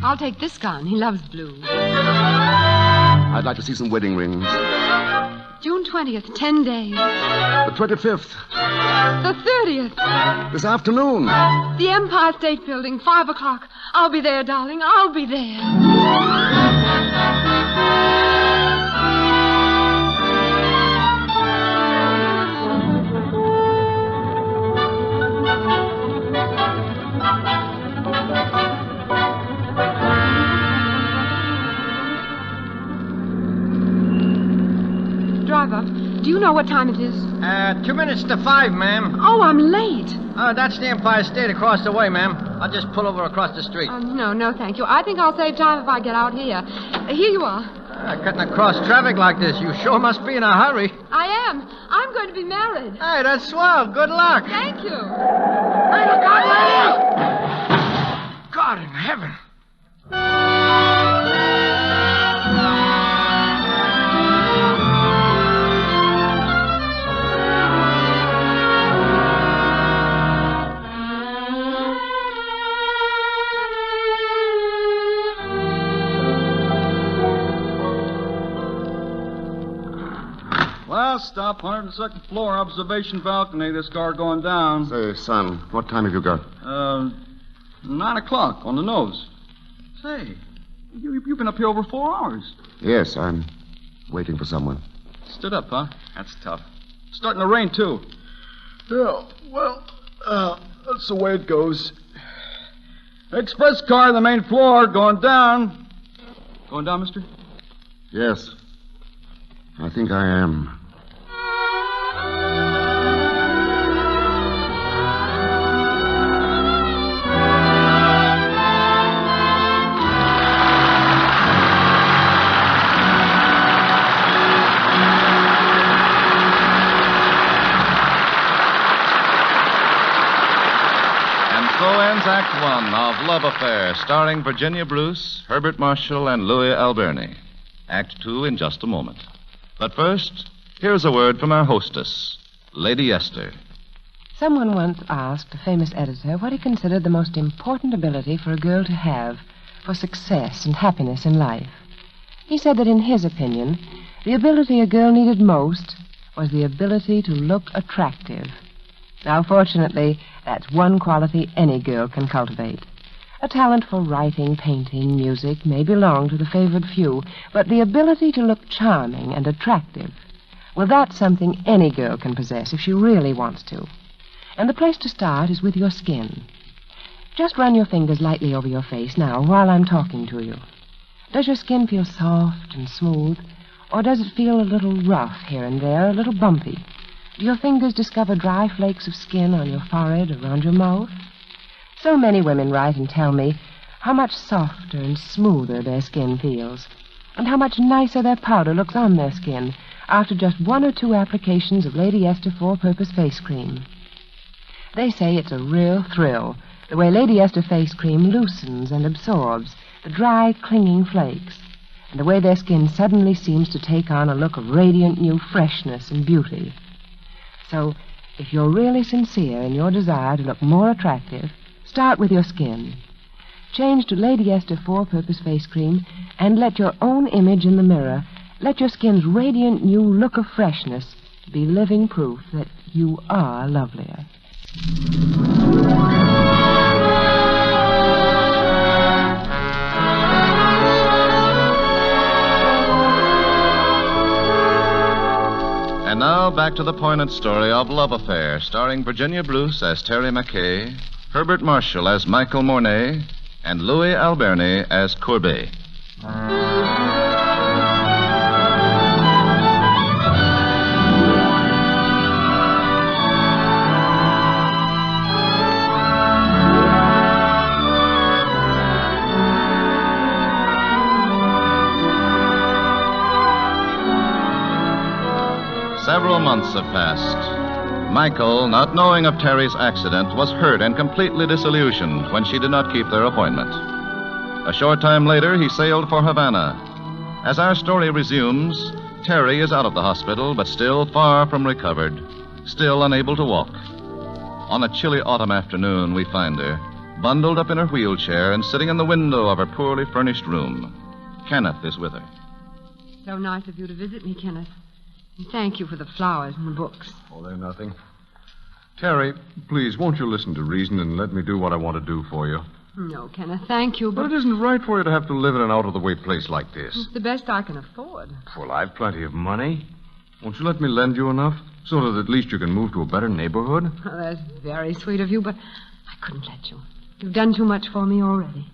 I'll take this gown. He loves blue. I'd like to see some wedding rings. June 20th, 10 days. The 25th. The 30th. This afternoon. The Empire State Building, 5 o'clock. I'll be there, darling. I'll be there. Driver, do you know what time it is? 2 minutes to 5, ma'am. Oh, I'm late. That's the Empire State across the way, ma'am. I'll just pull over across the street. No, thank you. I think I'll save time if I get out here. Here you are. Cutting across traffic like this, you sure must be in a hurry. I am. I'm going to be married. Hey, that's swell. Good luck. Thank you. Hey, look out, ladies! God in heaven. Last stop, 102nd floor, observation balcony. This car going down. Say, son, what time have you got? 9 o'clock on the nose. Say, you've been up here over 4 hours. Yes, I'm waiting for someone. Stood up, huh? That's tough. Starting to rain, too. Yeah, well, that's the way it goes. Express car on the main floor, going down. Going down, mister? Yes. I think I am. So ends Act One of Love Affair, starring Virginia Bruce, Herbert Marshall, and Louis Alberni. Act Two in just a moment. But first, here's a word from our hostess, Lady Esther. Someone once asked a famous editor what he considered the most important ability for a girl to have for success and happiness in life. He said that in his opinion, the ability a girl needed most was the ability to look attractive. Now, fortunately, that's one quality any girl can cultivate. A talent for writing, painting, music may belong to the favored few, but the ability to look charming and attractive, well, that's something any girl can possess if she really wants to. And the place to start is with your skin. Just run your fingers lightly over your face now while I'm talking to you. Does your skin feel soft and smooth, or does it feel a little rough here and there, a little bumpy? Do your fingers discover dry flakes of skin on your forehead, around your mouth? So many women write and tell me how much softer and smoother their skin feels, and how much nicer their powder looks on their skin after just 1 or 2 applications of Lady Esther Four-Purpose Face Cream. They say it's a real thrill, the way Lady Esther Face Cream loosens and absorbs the dry, clinging flakes, and the way their skin suddenly seems to take on a look of radiant new freshness and beauty. So, if you're really sincere in your desire to look more attractive, start with your skin. Change to Lady Esther Four-Purpose Face Cream and let your own image in the mirror, let your skin's radiant new look of freshness be living proof that you are lovelier. And now back to the poignant story of Love Affair, starring Virginia Bruce as Terry McKay, Herbert Marshall as Michael Mornay, and Louis Alberni as Courbet. Several months have passed. Michael, not knowing of Terry's accident, was hurt and completely disillusioned when she did not keep their appointment. A short time later, he sailed for Havana. As our story resumes, Terry is out of the hospital, but still far from recovered, still unable to walk. On a chilly autumn afternoon, we find her, bundled up in her wheelchair and sitting in the window of her poorly furnished room. Kenneth is with her. So nice of you to visit me, Kenneth. And thank you for the flowers and the books. Oh, they're nothing. Terry, please, won't you listen to reason and let me do what I want to do for you? No, Kenneth, thank you, But it isn't right for you to have to live in an out-of-the-way place like this. it's the best I can afford. Well, I've plenty of money. Won't you let me lend you enough so that at least you can move to a better neighborhood? Oh, that's very sweet of you, but I couldn't let you. You've done too much for me already.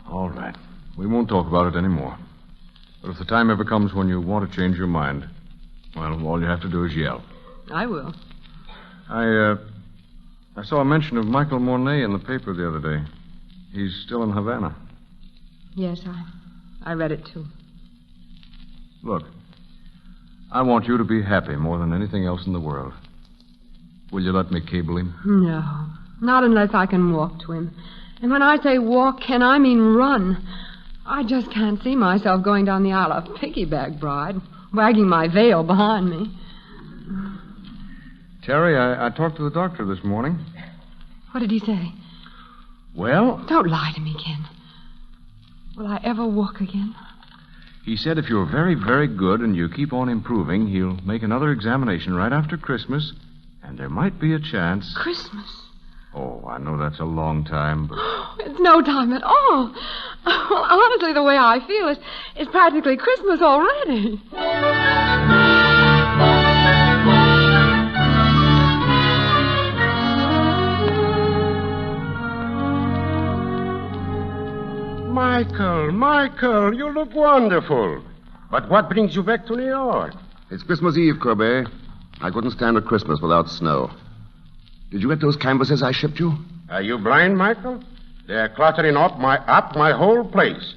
All right. We won't talk about it anymore. But if the time ever comes when you want to change your mind, well, all you have to do is yell. I will. I saw a mention of Michael Mornay in the paper the other day. He's still in Havana. Yes, I read it, too. Look, I want you to be happy more than anything else in the world. Will you let me cable him? No, not unless I can walk to him. And when I say walk, Ken, I mean run. I just can't see myself going down the aisle of piggyback bride, wagging my veil behind me. Terry, I talked to the doctor this morning. What did he say? Well, Don't lie to me, Ken. Will I ever walk again? he said if you're very, very good and you keep on improving, he'll make another examination right after Christmas, and there might be a chance. Christmas? Oh, I know that's a long time, but... It's no time at all. Well, honestly, the way I feel, it's practically Christmas already. Michael, you look wonderful. But what brings you back to New York? It's Christmas Eve, Corbet. I couldn't stand a Christmas without snow. Did you get those canvases I shipped you? Are you blind, Michael? They're cluttering up my whole place.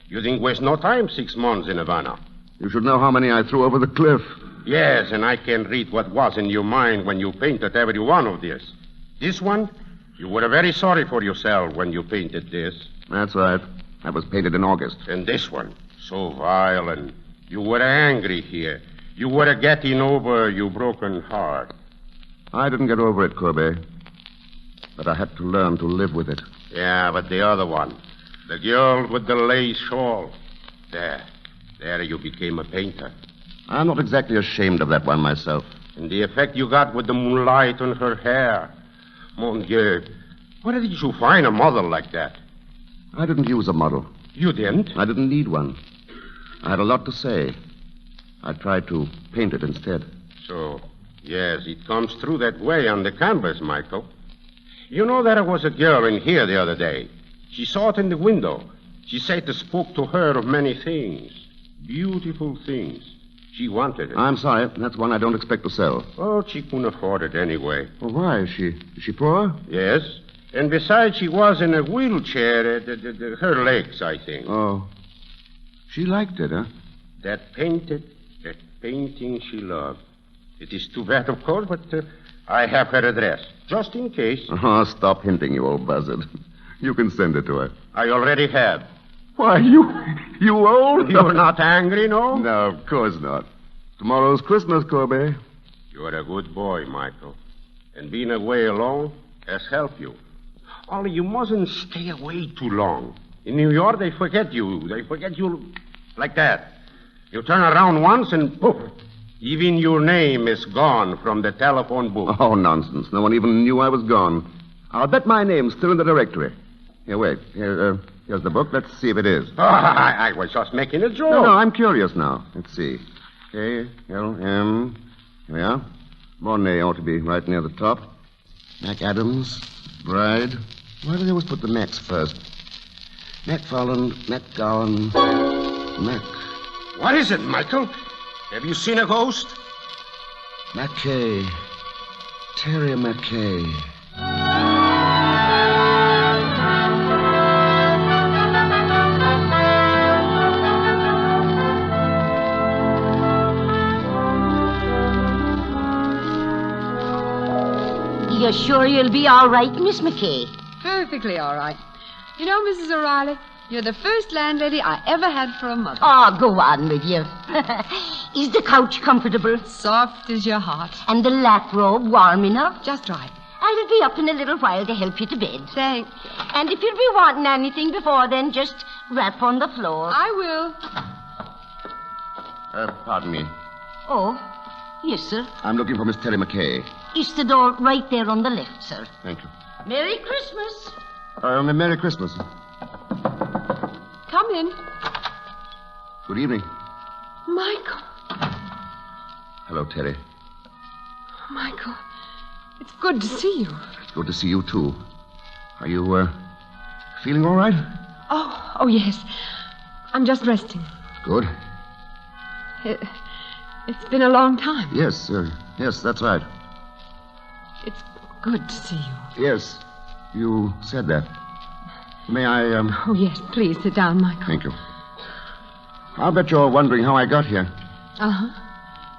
You think waste no time 6 months in Havana. You should know how many I threw over the cliff. Yes, and I can read what was in your mind when you painted every one of this. This one, you were very sorry for yourself when you painted this. That's right. That was painted in August. And this one, so violent. You were angry here. You were getting over your broken heart. I didn't get over it, Corbet. But I had to learn to live with it. Yeah, but the other one, the girl with the lace shawl. There you became a painter. I'm not exactly ashamed of that one myself. And the effect you got with the moonlight on her hair. Mon Dieu, where did you find a model like that? I didn't use a model. You didn't? I didn't need one. I had a lot to say. I tried to paint it instead. So, yes, it comes through that way on the canvas, Michael. You know there was a girl in here the other day. She saw it in the window. She said it spoke to her of many things. Beautiful things. She wanted it. I'm sorry. That's one I don't expect to sell. Oh, she couldn't afford it anyway. Well, why? Is she poor? Yes. And besides, she was in a wheelchair. Her legs, I think. Oh. She liked it, huh? That painting she loved. It is too bad, of course, but I have her address, just in case. Oh, stop hinting, you old buzzard. You can send it to her. I already have. Why, you old... You're not angry, no? No, of course not. Tomorrow's Christmas, Corbet. You're a good boy, Michael. And being away alone has helped you. Only you mustn't stay away too long. In New York, they forget you. They forget you like that. You turn around once and poof, even your name is gone from the telephone book. Oh, nonsense. No one even knew I was gone. I'll bet my name's still in the directory. Here, wait. Here's the book. Let's see if it is. Oh, I was just making a joke. No, I'm curious now. Let's see. K-L-M. Here we are. Mornay ought to be right near the top. Mac Adams, Bride. Why do they always put the Macs first? McFarland, McGowan, Mac. What is it, Michael? Have you seen a ghost? Mackay. Terry Mackay. You're sure you'll be all right, Miss McKay? Perfectly all right. You know, Mrs. O'Reilly, you're the first landlady I ever had for a mother. Oh, go on with you. Is the couch comfortable? Soft as your heart. And the lap robe warm enough? Just right. I'll be up in a little while to help you to bed. Thanks. And if you'll be wanting anything before then, just rap on the floor. I will. Pardon me. Oh, yes, sir. I'm looking for Miss Terry McKay. It's the door right there on the left, sir. Thank you. Merry Christmas. Merry Christmas. Come in. Good evening. Michael. Hello, Terry. Michael, it's good to see you. It's good to see you, too. Are you, feeling all right? Oh, yes. I'm just resting. Good. It's been a long time. Yes, yes, that's right. It's good to see you. Yes, you said that. May I, Oh, yes, please sit down, Michael. Thank you. I'll bet you're wondering how I got here. Uh-huh.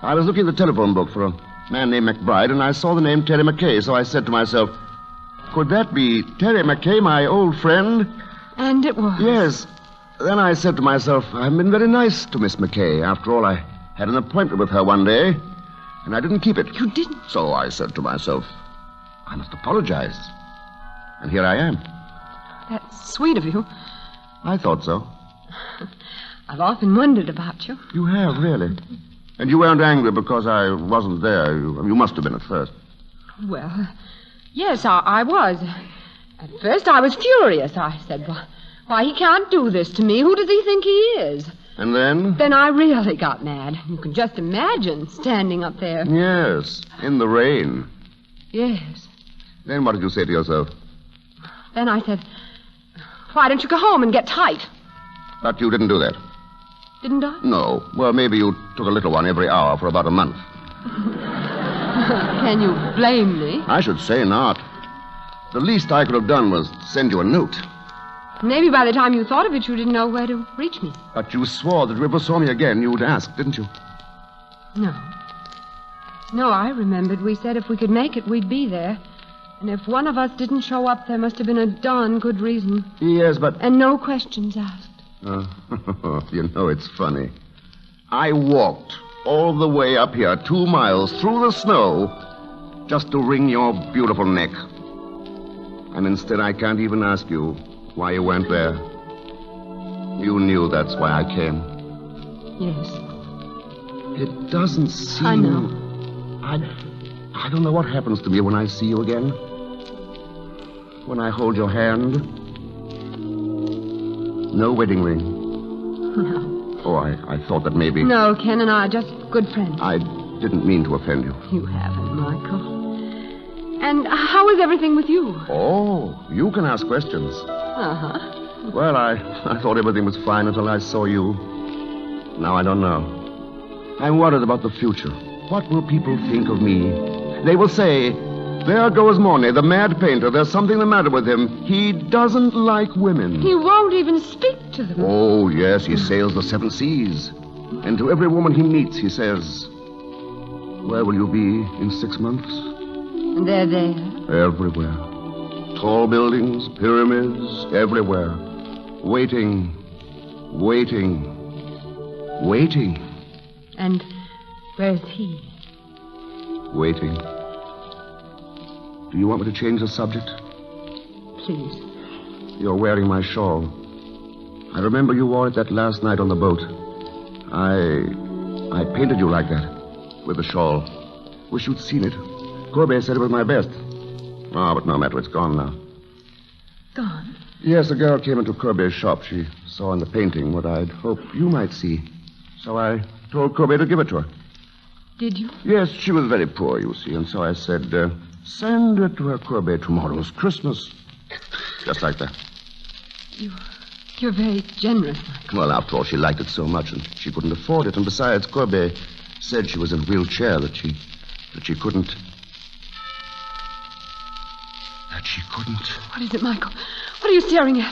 I was looking at the telephone book for a man named McBride, and I saw the name Terry McKay, so I said to myself, could that be Terry McKay, my old friend? And it was. Yes. Then I said to myself, I've been very nice to Miss McKay. After all, I had an appointment with her one day, and I didn't keep it. You didn't? So I said to myself, I must apologize. And here I am. That's sweet of you. I thought so. I've often wondered about you. You have, really? And you weren't angry because I wasn't there. You must have been at first. Well, yes, I was. At first I was furious. I said, why, he can't do this to me. Who does he think he is? And then? Then I really got mad. You can just imagine standing up there. Yes, in the rain. Yes. Then what did you say to yourself? Then I said, why don't you go home and get tight? But you didn't do that. Didn't I? No. Well, maybe you took a little one every hour for about a month. Can you blame me? I should say not. The least I could have done was send you a note. Maybe by the time you thought of it, you didn't know where to reach me. But you swore that if you ever saw me again, you'd ask, didn't you? No. No, I remembered we said if we could make it, we'd be there. And if one of us didn't show up, there must have been a darn good reason. Yes, but... And no questions asked. You know, it's funny. I walked all the way up here, 2 miles through the snow, just to wring your beautiful neck. And instead, I can't even ask you why you weren't there. You knew that's why I came. Yes. It doesn't seem... I know. I don't know what happens to me when I see you again. When I hold your hand. No wedding ring. No. Oh, I thought that maybe... No, Ken and I are just good friends. I didn't mean to offend you. You haven't, Michael. And how is everything with you? Oh, you can ask questions. Uh-huh. Well, I thought everything was fine until I saw you. Now I don't know. I'm worried about the future. What will people think of me? They will say, there goes Monet, the mad painter. There's something the matter with him. He doesn't like women. He won't even speak to them. Oh, yes, he sails the 7 seas. And to every woman he meets, he says, where will you be in 6 months? And they're there? Everywhere. Tall buildings, pyramids, everywhere. Waiting. And where's he? Waiting. Do you want me to change the subject? Please. You're wearing my shawl. I remember you wore it that last night on the boat. I painted you like that, with the shawl. Wish you'd seen it. Corbett said it was my best. Oh, but no matter, it's gone now. Gone? Yes, a girl came into Corbett's shop. She saw in the painting what I'd hoped you might see. So I told Corbett to give it to her. Did you? Yes, she was very poor, you see, and so I said, send it to her, Corbett. Tomorrow's Christmas. Just like that. You're very generous, Michael. Well, after all, she liked it so much, and she couldn't afford it. And besides, Corbett said she was in a wheelchair, that she couldn't... That she couldn't... What is it, Michael? What are you staring at?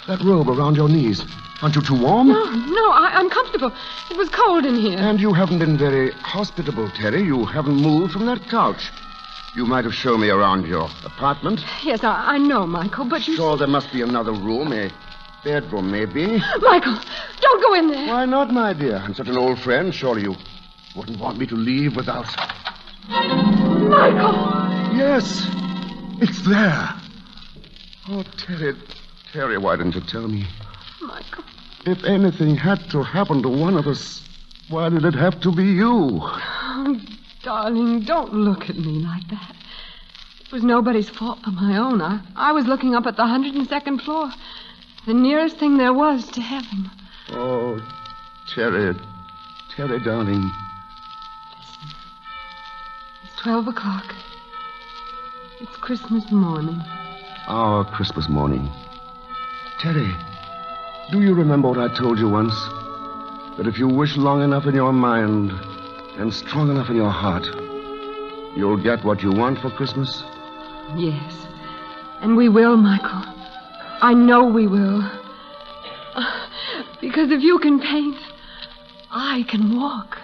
That robe around your knees. Aren't you too warm? No, I'm comfortable. It was cold in here. And you haven't been very hospitable, Terry. You haven't moved from that couch. You might have shown me around your apartment. Yes, I know, Michael, but you... Sure, there must be another room, a bedroom, maybe. Michael, don't go in there. Why not, my dear? I'm such an old friend. Surely you wouldn't want me to leave without... Michael! Yes, it's there. Oh, Terry, why didn't you tell me? Michael. If anything had to happen to one of us, why did it have to be you? Oh, darling, don't look at me like that. It was nobody's fault but my own. I was looking up at the 102nd floor, the nearest thing there was to heaven. Oh, Terry, darling. Listen, it's 12 o'clock. It's Christmas morning. Our Christmas morning. Terry, do you remember what I told you once? That if you wish long enough in your mind and strong enough in your heart, you'll get what you want for Christmas? Yes. And we will, Michael. I know we will. Because if you can paint, I can walk.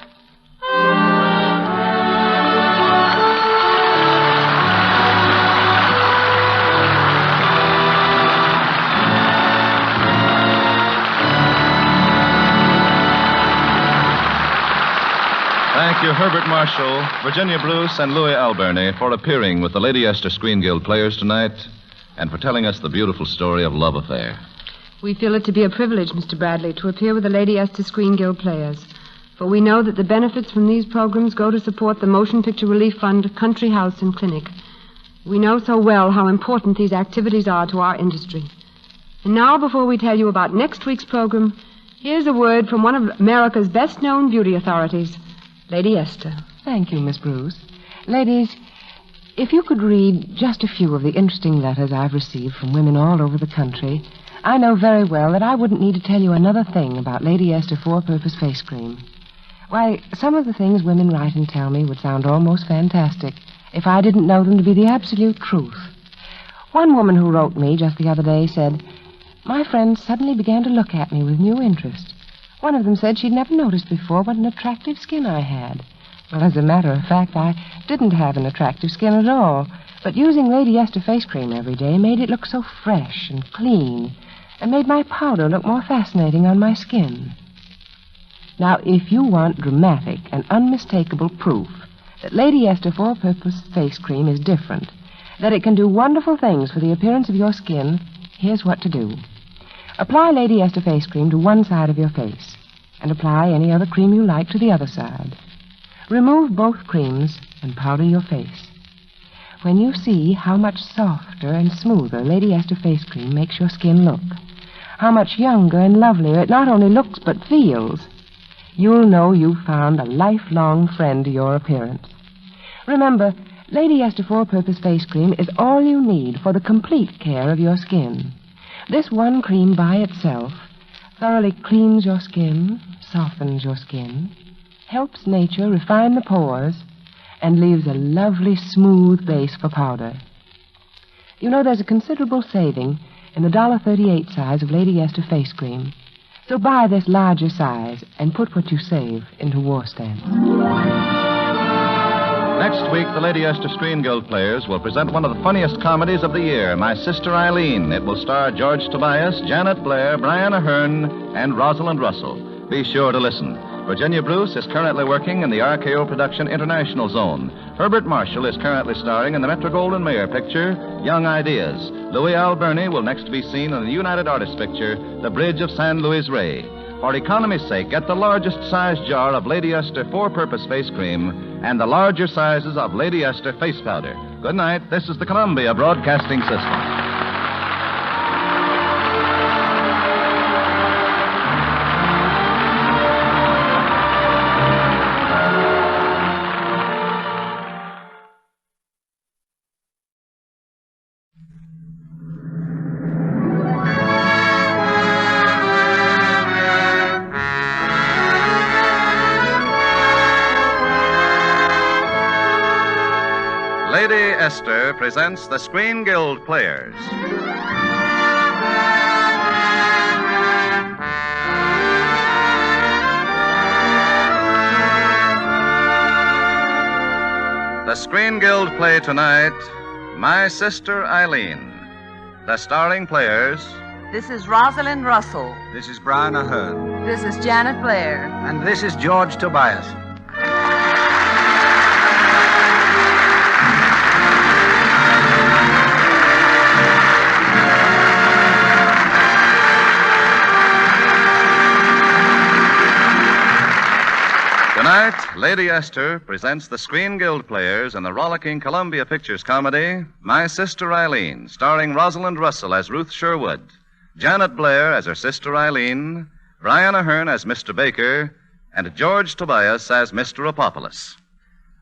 Thank you, Herbert Marshall, Virginia Bruce, and Louis Alberni for appearing with the Lady Esther Screen Guild players tonight and for telling us the beautiful story of love affair. We feel it to be a privilege, Mr. Bradley, to appear with the Lady Esther Screen Guild players. For we know that the benefits from these programs go to support the Motion Picture Relief Fund, Country House, and Clinic. We know so well how important these activities are to our industry. And now, before we tell you about next week's program, here's a word from one of America's best-known beauty authorities, Lady Esther. Thank you, Miss Bruce. Ladies, if you could read just a few of the interesting letters I've received from women all over the country, I know very well that I wouldn't need to tell you another thing about Lady Esther Four-Purpose Face Cream. Why, some of the things women write and tell me would sound almost fantastic if I didn't know them to be the absolute truth. One woman who wrote me just the other day said, "My friends suddenly began to look at me with new interest. One of them said she'd never noticed before what an attractive skin I had. Well, as a matter of fact, I didn't have an attractive skin at all. But using Lady Esther face cream every day made it look so fresh and clean and made my powder look more fascinating on my skin." Now, if you want dramatic and unmistakable proof that Lady Esther Four-Purpose Face Cream is different, that it can do wonderful things for the appearance of your skin, here's what to do. Apply Lady Esther Face Cream to one side of your face, and apply any other cream you like to the other side. Remove both creams and powder your face. When you see how much softer and smoother Lady Esther Face Cream makes your skin look, how much younger and lovelier it not only looks but feels, you'll know you've found a lifelong friend to your appearance. Remember, Lady Esther Four-Purpose Face Cream is all you need for the complete care of your skin. This one cream by itself thoroughly cleans your skin, softens your skin, helps nature refine the pores, and leaves a lovely smooth base for powder. You know, there's a considerable saving in the $1.38 size of Lady Esther Face Cream. So buy this larger size and put what you save into war stamps. Next week, the Lady Esther Screen Guild players will present one of the funniest comedies of the year, My Sister Eileen. It will star George Tobias, Janet Blair, Brian Ahern, and Rosalind Russell. Be sure to listen. Virginia Bruce is currently working in the RKO Production International Zone. Herbert Marshall is currently starring in the Metro-Goldwyn-Mayer picture, Young Ideas. Louis Alberni will next be seen in the United Artists picture, The Bridge of San Luis Rey. For economy's sake, get the largest size jar of Lady Esther Four-Purpose Face Cream and the larger sizes of Lady Esther Face Powder. Good night. This is the Columbia Broadcasting System. Lady Esther presents the Screen Guild Players. The The Screen Guild play tonight, My Sister Eileen. The starring players. This is Rosalind Russell. This is Brian Ahern. This is Janet Blair. And this is George Tobias. Tonight, Lady Esther presents the Screen Guild players in the rollicking Columbia Pictures comedy, My Sister Eileen, starring Rosalind Russell as Ruth Sherwood, Janet Blair as her sister Eileen, Brian Ahern as Mr. Baker, and George Tobias as Mr. Apopoulos.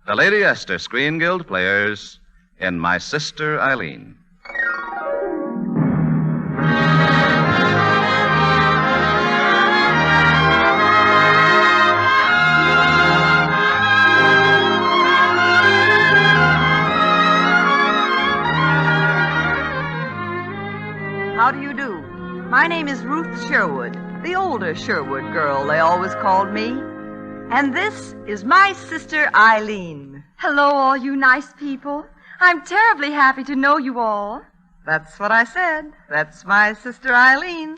The Lady Esther Screen Guild players in My Sister Eileen. How do you do? My name is Ruth Sherwood, the older Sherwood girl they always called me. And this is my sister Eileen. Hello, all you nice people. I'm terribly happy to know you all. That's what I said. That's my sister Eileen.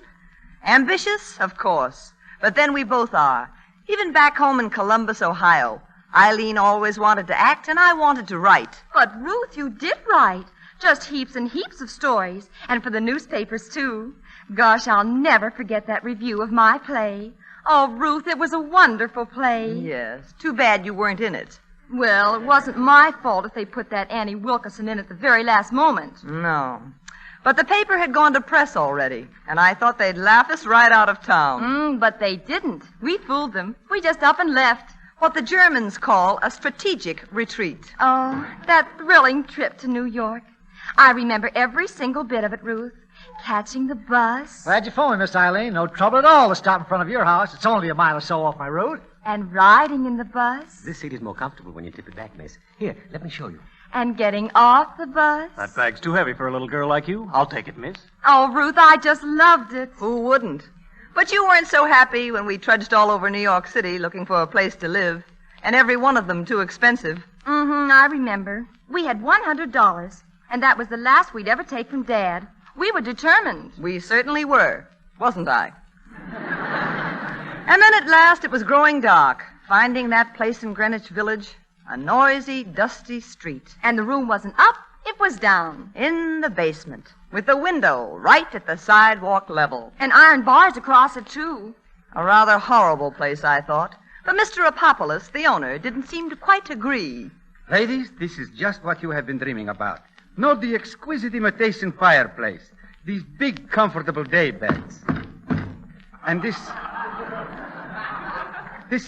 Ambitious, of course. But then we both are. Even back home in Columbus, Ohio, Eileen always wanted to act and I wanted to write. But, Ruth, you did write. Just heaps and heaps of stories. And for the newspapers, too. Gosh, I'll never forget that review of my play. Oh, Ruth, it was a wonderful play. Yes. Too bad you weren't in it. Well, it wasn't my fault if they put that Annie Wilkerson in at the very last moment. No. But the paper had gone to press already, and I thought they'd laugh us right out of town. But they didn't. We fooled them. We just up and left. What the Germans call a strategic retreat. Oh, that thrilling trip to New York. I remember every single bit of it, Ruth. Catching the bus. Glad you phoned me, Miss Eileen. No trouble at all to stop in front of your house. It's only a mile or so off my road. And riding in the bus. This seat is more comfortable when you tip it back, miss. Here, let me show you. And getting off the bus. That bag's too heavy for a little girl like you. I'll take it, miss. Oh, Ruth, I just loved it. Who wouldn't? But you weren't so happy when we trudged all over New York City looking for a place to live. And every one of them too expensive. I remember. We had $100. And that was the last we'd ever take from Dad. We were determined. We certainly were, wasn't I? And then at last it was growing dark, finding that place in Greenwich Village, a noisy, dusty street. And the room wasn't up, it was down. In the basement, with the window right at the sidewalk level. And iron bars across it, too. A rather horrible place, I thought. But Mr. Apopoulos, the owner, didn't seem to quite agree. Ladies, this is just what you have been dreaming about. Note the exquisite imitation fireplace, these big, comfortable day beds, and this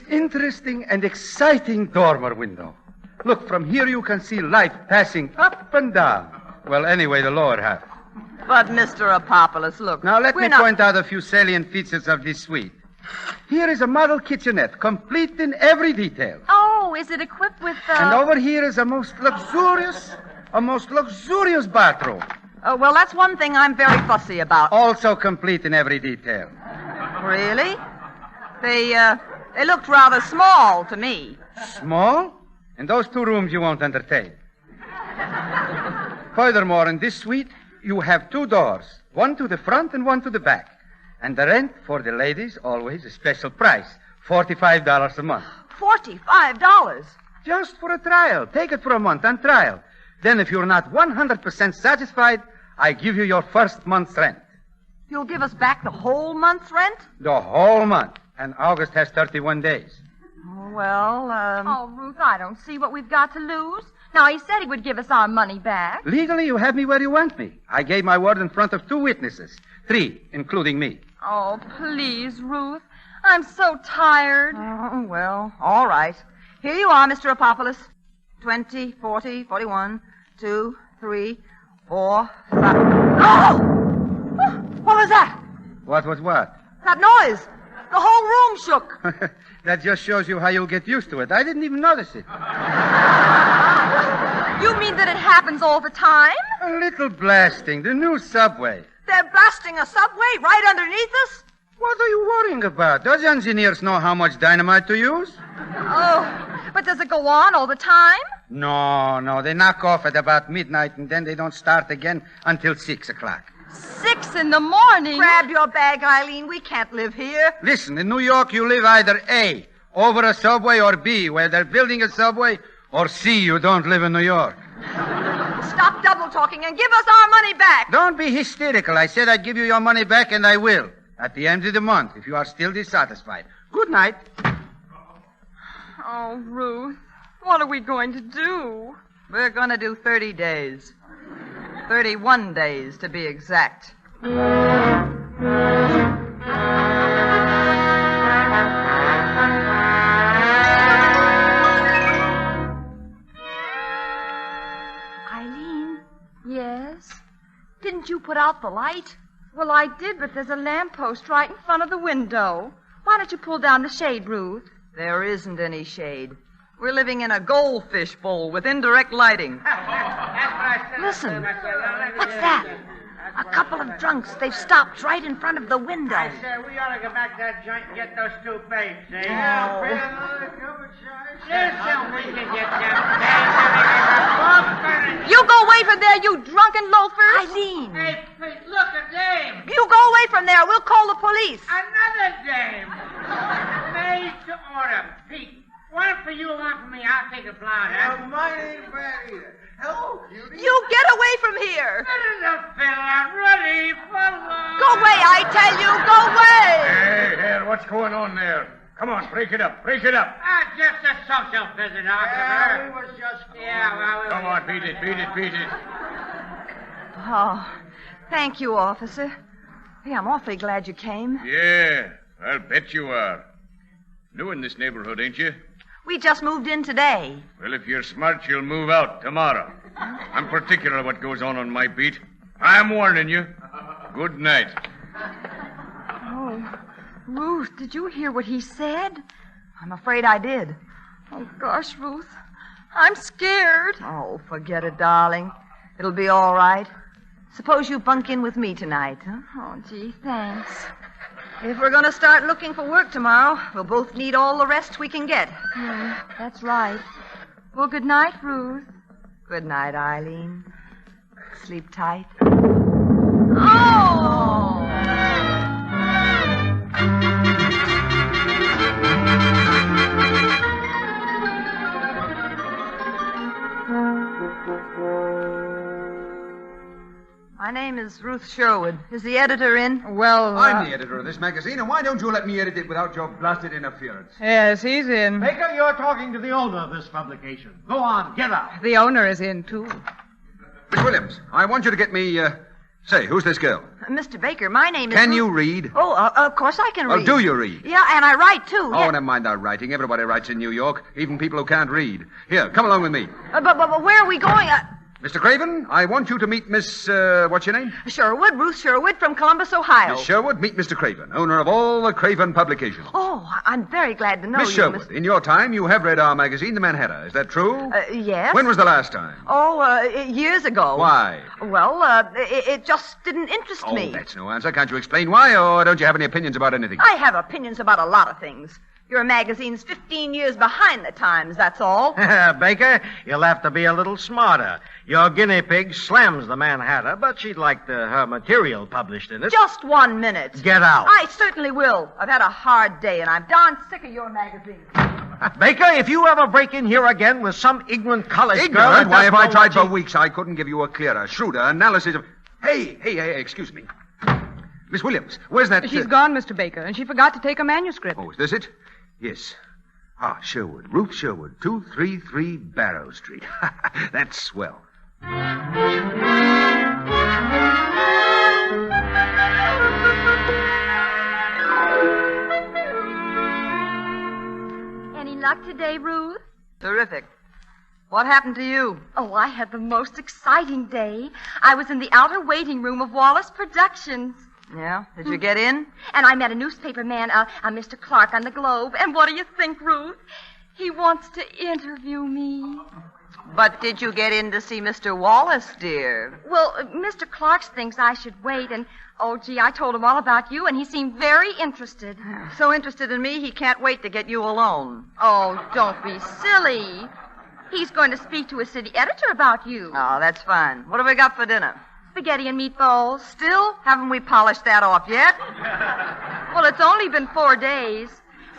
interesting and exciting dormer window. Look, from here you can see light passing up and down. Well, anyway, the lower half. But, Mr. Apopoulos, look. Now, let me point out a few salient features of this suite. Here is a model kitchenette, complete in every detail. Oh, is it equipped with And over here is a most luxurious bathroom. Well, that's one thing I'm very fussy about. Also complete in every detail. Really? They looked rather small to me. Small? In those two rooms you won't entertain. Furthermore, in this suite, you have two doors, one to the front and one to the back. And the rent for the ladies, always a special price, $45 a month. $45? Just for a trial. Take it for a month on trial. Then if you're not 100% satisfied, I give you your first month's rent. You'll give us back the whole month's rent? The whole month. And August has 31 days. Well, Oh, Ruth, I don't see what we've got to lose. Now, he said he would give us our money back. Legally, you have me where you want me. I gave my word in front of 2 witnesses. 3, including me. Oh, please, Ruth. I'm so tired. Oh, well, all right. Here you are, Mr. Apopoulos. 20, 40, 41, 2, 3, 4, 5. Oh! What was that? What was what? That noise. The whole room shook. That just shows you how you'll get used to it. I didn't even notice it. You mean that it happens all the time? A little blasting. The new subway. They're blasting a subway right underneath us? What are you worrying about? Those engineers know how much dynamite to use. Oh, but does it go on all the time? No. They knock off at about midnight, and then they don't start again until 6 o'clock. 6 in the morning? Grab your bag, Eileen. We can't live here. Listen, in New York, you live either A, over a subway, or B, where they're building a subway, or C, you don't live in New York. Stop double talking and give us our money back. Don't be hysterical. I said I'd give you your money back, and I will. At the end of the month, if you are still dissatisfied. Good night. Oh, Ruth, what are we going to do? We're going to do 30 days. 31 days, to be exact. Eileen? Yes? Didn't you put out the light? Well, I did, but there's a lamppost right in front of the window. Why don't you pull down the shade, Ruth? There isn't any shade. We're living in a goldfish bowl with indirect lighting. Listen. What's that? A couple of drunks. They've stopped right in front of the window. I said, we ought to go back to that joint and get those two babes, eh? Oh. Listen, we can get them. You go away from there, you drunken loafers. Eileen. Hey, Pete, look, a dame. You go away from there. We'll call the police. Another dame. Made to order. Pete, one for you, one for me. I'll take a blonde. Well, mine ain't bad either. Hello, cutie. You get away from here. Ready for love. Go away, I tell you. Go away. Hey, what's going on there? Come on, break it up. Break it up. Just a social visit, Yeah, we was just... Come on, beat it. Oh, thank you, officer. Hey, I'm awfully glad you came. Yeah, I'll bet you are. New in this neighborhood, ain't you? We just moved in today. Well, if you're smart, you'll move out tomorrow. I'm particular what goes on my beat. I'm warning you. Good night. Oh, Ruth, did you hear what he said? I'm afraid I did. Oh, gosh, Ruth. I'm scared. Oh, forget it, darling. It'll be all right. Suppose you bunk in with me tonight, huh? Oh, gee, thanks. If we're going to start looking for work tomorrow, we'll both need all the rest we can get. That's right. Well, good night, Ruth. Good night, Eileen. Sleep tight. Oh! My name is Ruth Sherwood. Is the editor in? Well, I'm the editor of this magazine, and why don't you let me edit it without your blasted interference? Yes, he's in. Baker, you're talking to the owner of this publication. Go on, get out. The owner is in, too. Miss Williams, I want you to get me, say, who's this girl? Mr. Baker, my name is... Can you read? Oh, of course I can read. Oh, do you read? Yeah, and I write, too. Oh, never mind our writing. Everybody writes in New York, even people who can't read. Here, come along with me. But where are we going? Mr. Craven, I want you to meet Miss, what's your name? Sherwood, Ruth Sherwood from Columbus, Ohio. Miss Sherwood, meet Mr. Craven, owner of all the Craven publications. Oh, I'm very glad to know Miss you, Sherwood, in your time, you have read our magazine, The Manhattan. Is that true? Yes. When was the last time? Oh, years ago. Why? Well, it just didn't interest me. Oh, that's no answer. Can't you explain why, or don't you have any opinions about anything? I have opinions about a lot of things. Your magazine's 15 years behind the times, that's all. Baker, you'll have to be a little smarter. Your guinea pig slams the Manhattan, but she'd like her material published in it. Just 1 minute. Get out. I certainly will. I've had a hard day, and I'm darn sick of your magazine. Baker, if you ever break in here again with some ignorant college girl... Ignorant? Why, have I tried for weeks? I couldn't give you a clearer, shrewder analysis of... Hey, excuse me. Miss Williams, where's that... She's gone, Mr. Baker, and she forgot to take a manuscript. Oh, is this it? Yes. Ah, Sherwood. Ruth Sherwood, 233 Barrow Street. That's swell. Any luck today, Ruth? Terrific. What happened to you? Oh, I had the most exciting day. I was in the outer waiting room of Wallace Productions. Yeah? Did you get in? And I met a newspaper man, Mr. Clark on the Globe. And what do you think, Ruth? He wants to interview me. But did you get in to see Mr. Wallace, dear? Well, Mr. Clark thinks I should wait, and, oh, gee, I told him all about you, and he seemed very interested. So interested in me, he can't wait to get you alone. Oh, don't be silly. He's going to speak to a city editor about you. Oh, that's fine. What have we got for dinner? Spaghetti and meatballs. Still? Haven't we polished that off yet? Well, it's only been 4 days.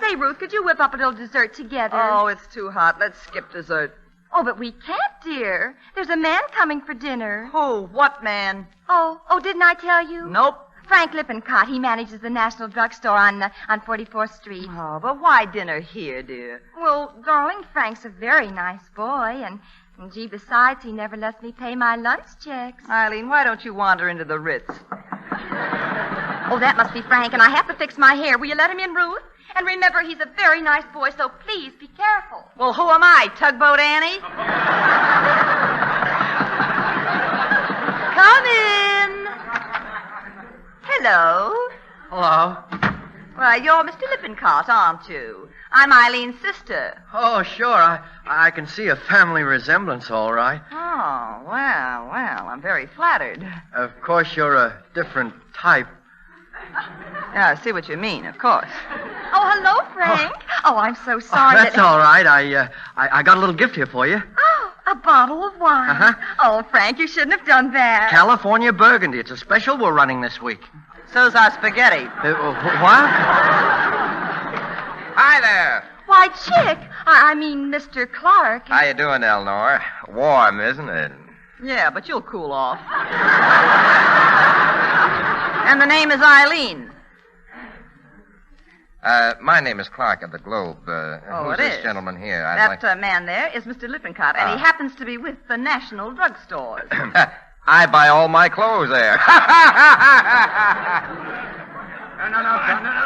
Say, Ruth, could you whip up a little dessert together? Oh, it's too hot. Let's skip dessert. Oh, but we can't, dear. There's a man coming for dinner. Who? What man? Oh, didn't I tell you? Nope. Frank Lippincott. He manages the National Drugstore on 44th Street. Oh, but why dinner here, dear? Well, darling, Frank's a very nice boy, and gee, besides, he never lets me pay my lunch checks. Eileen, why don't you wander into the Ritz? Oh, that must be Frank, and I have to fix my hair. Will you let him in, Ruth? And remember, he's a very nice boy, so please be careful. Well, who am I, Tugboat Annie? Come in. Hello. Hello. Why, you're Mr. Lippincott, aren't you? I'm Eileen's sister. Oh, sure. I can see a family resemblance, all right. Oh, well, I'm very flattered. Of course, you're a different type. Yeah, I see what you mean, of course. Oh, hello, Frank. Oh, I'm so sorry. That's all right. I got a little gift here for you. Oh, a bottle of wine. Uh-huh. Oh, Frank, you shouldn't have done that. California Burgundy. It's a special we're running this week. So's our spaghetti. What? Hi there. Why, Chick. I mean, Mr. Clark. How you doing, Eleanor? Warm, isn't it? Yeah, but you'll cool off. And the name is Eileen. My name is Clark of the Globe. Oh, who's it this is? gentleman here? That man there is Mr. Lippincott, and he happens to be with the National Drugstores. I buy all my clothes there. No.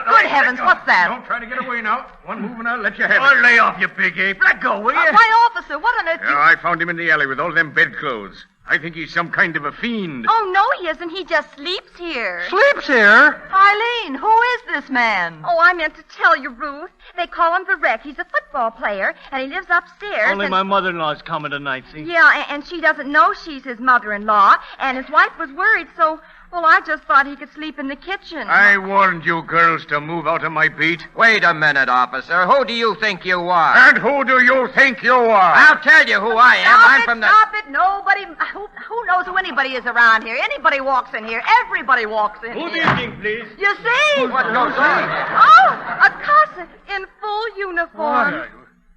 Good heavens, what's that? Don't try to get away now. One moving out, let you have it. Lay off, you big ape. Let go, will you? Why, officer, what on earth Yeah, I found him in the alley with all them bedclothes. I think he's some kind of a fiend. Oh, no, he isn't. He just sleeps here. Sleeps here? Eileen, who is this man? Oh, I meant to tell you, Ruth. They call him the Wreck. He's a football player, and he lives upstairs. Only my mother-in-law's coming tonight, see? Yeah, and she doesn't know she's his mother-in-law, and his wife was worried, so... Well, I just thought he could sleep in the kitchen. I warned you girls to move out of my beat. Wait a minute, officer. Who do you think you are? And who do you think you are? I'll tell you who I am. I'm from the... Stop it. Nobody... Who knows who anybody is around here? Anybody walks in here. Everybody walks in Good here. evening, please. You see? What goes on? Oh, a Cossack in full uniform.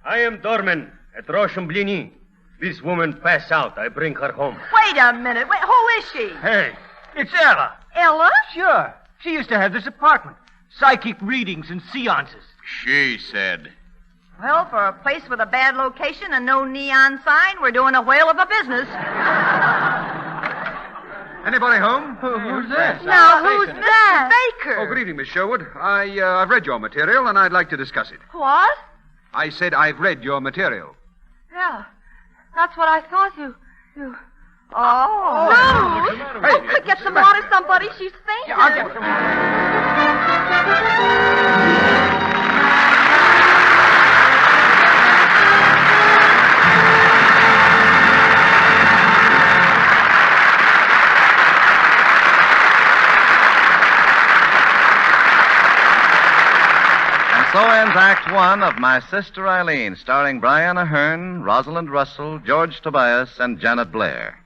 I am Dorman at Rochamblini. This woman passed out. I bring her home. Wait a minute. Wait, who is she? Hey, it's Ella. Ella? Sure. She used to have this apartment. Psychic readings and seances. She said. Well, for a place with a bad location and no neon sign, we're doing a whale of a business. Anybody home? Who's that? Now, who's that? Baker. Oh, good evening, Miss Sherwood. I've read your material, and I'd like to discuss it. What? I said I've read your material. Yeah, that's what I thought you... Oh. Ruth! Hey, Quick, get some water, somebody. She's fainted. I'll get some. And so ends Act One of My Sister Eileen, starring Brian Ahern, Rosalind Russell, George Tobias, and Janet Blair.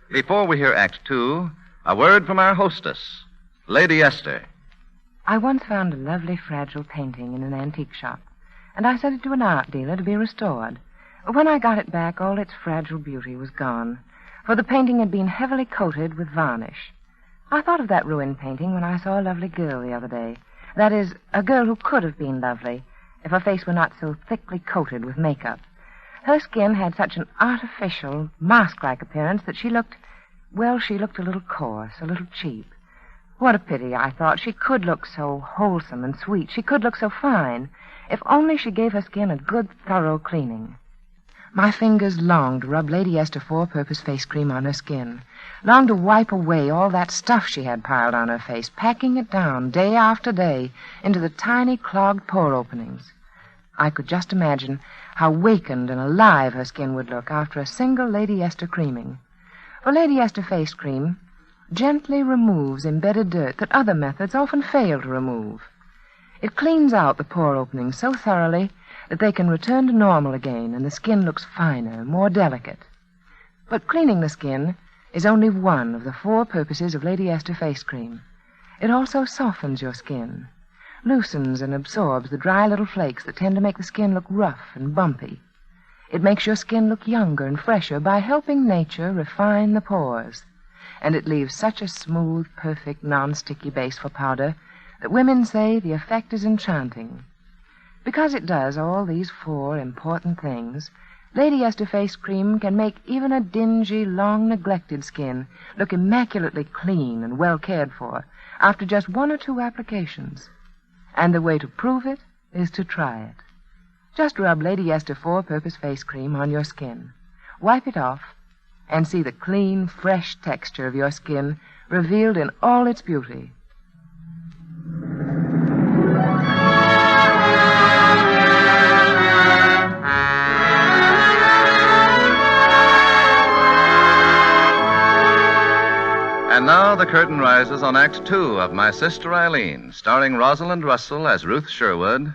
Before we hear Act Two, a word from our hostess, Lady Esther. I once found a lovely fragile painting in an antique shop, and I sent it to an art dealer to be restored. When I got it back, all its fragile beauty was gone, for the painting had been heavily coated with varnish. I thought of that ruined painting when I saw a lovely girl the other day. That is, a girl who could have been lovely if her face were not so thickly coated with makeup. Her skin had such an artificial, mask-like appearance that she looked a little coarse, a little cheap. What a pity, I thought. She could look so wholesome and sweet. She could look so fine. If only she gave her skin a good, thorough cleaning. My fingers longed to rub Lady Esther four-purpose face cream on her skin, longed to wipe away all that stuff she had piled on her face, packing it down day after day into the tiny clogged pore openings. I could just imagine how wakened and alive her skin would look after a single Lady Esther creaming. For Lady Esther face cream gently removes embedded dirt that other methods often fail to remove. It cleans out the pore openings so thoroughly that they can return to normal again and the skin looks finer, more delicate. But cleaning the skin is only one of the 4 purposes of Lady Esther Face Cream. It also softens your skin, loosens and absorbs the dry little flakes that tend to make the skin look rough and bumpy. It makes your skin look younger and fresher by helping nature refine the pores. And it leaves such a smooth, perfect, non-sticky base for powder that women say the effect is enchanting. Because it does all these 4 important things, Lady Esther Face Cream can make even a dingy, long-neglected skin look immaculately clean and well cared for after just 1 or 2 applications. And the way to prove it is to try it. Just rub Lady Esther 4-Purpose Face Cream on your skin. Wipe it off and see the clean, fresh texture of your skin revealed in all its beauty. And now the curtain rises on Act 2 of My Sister Eileen, starring Rosalind Russell as Ruth Sherwood,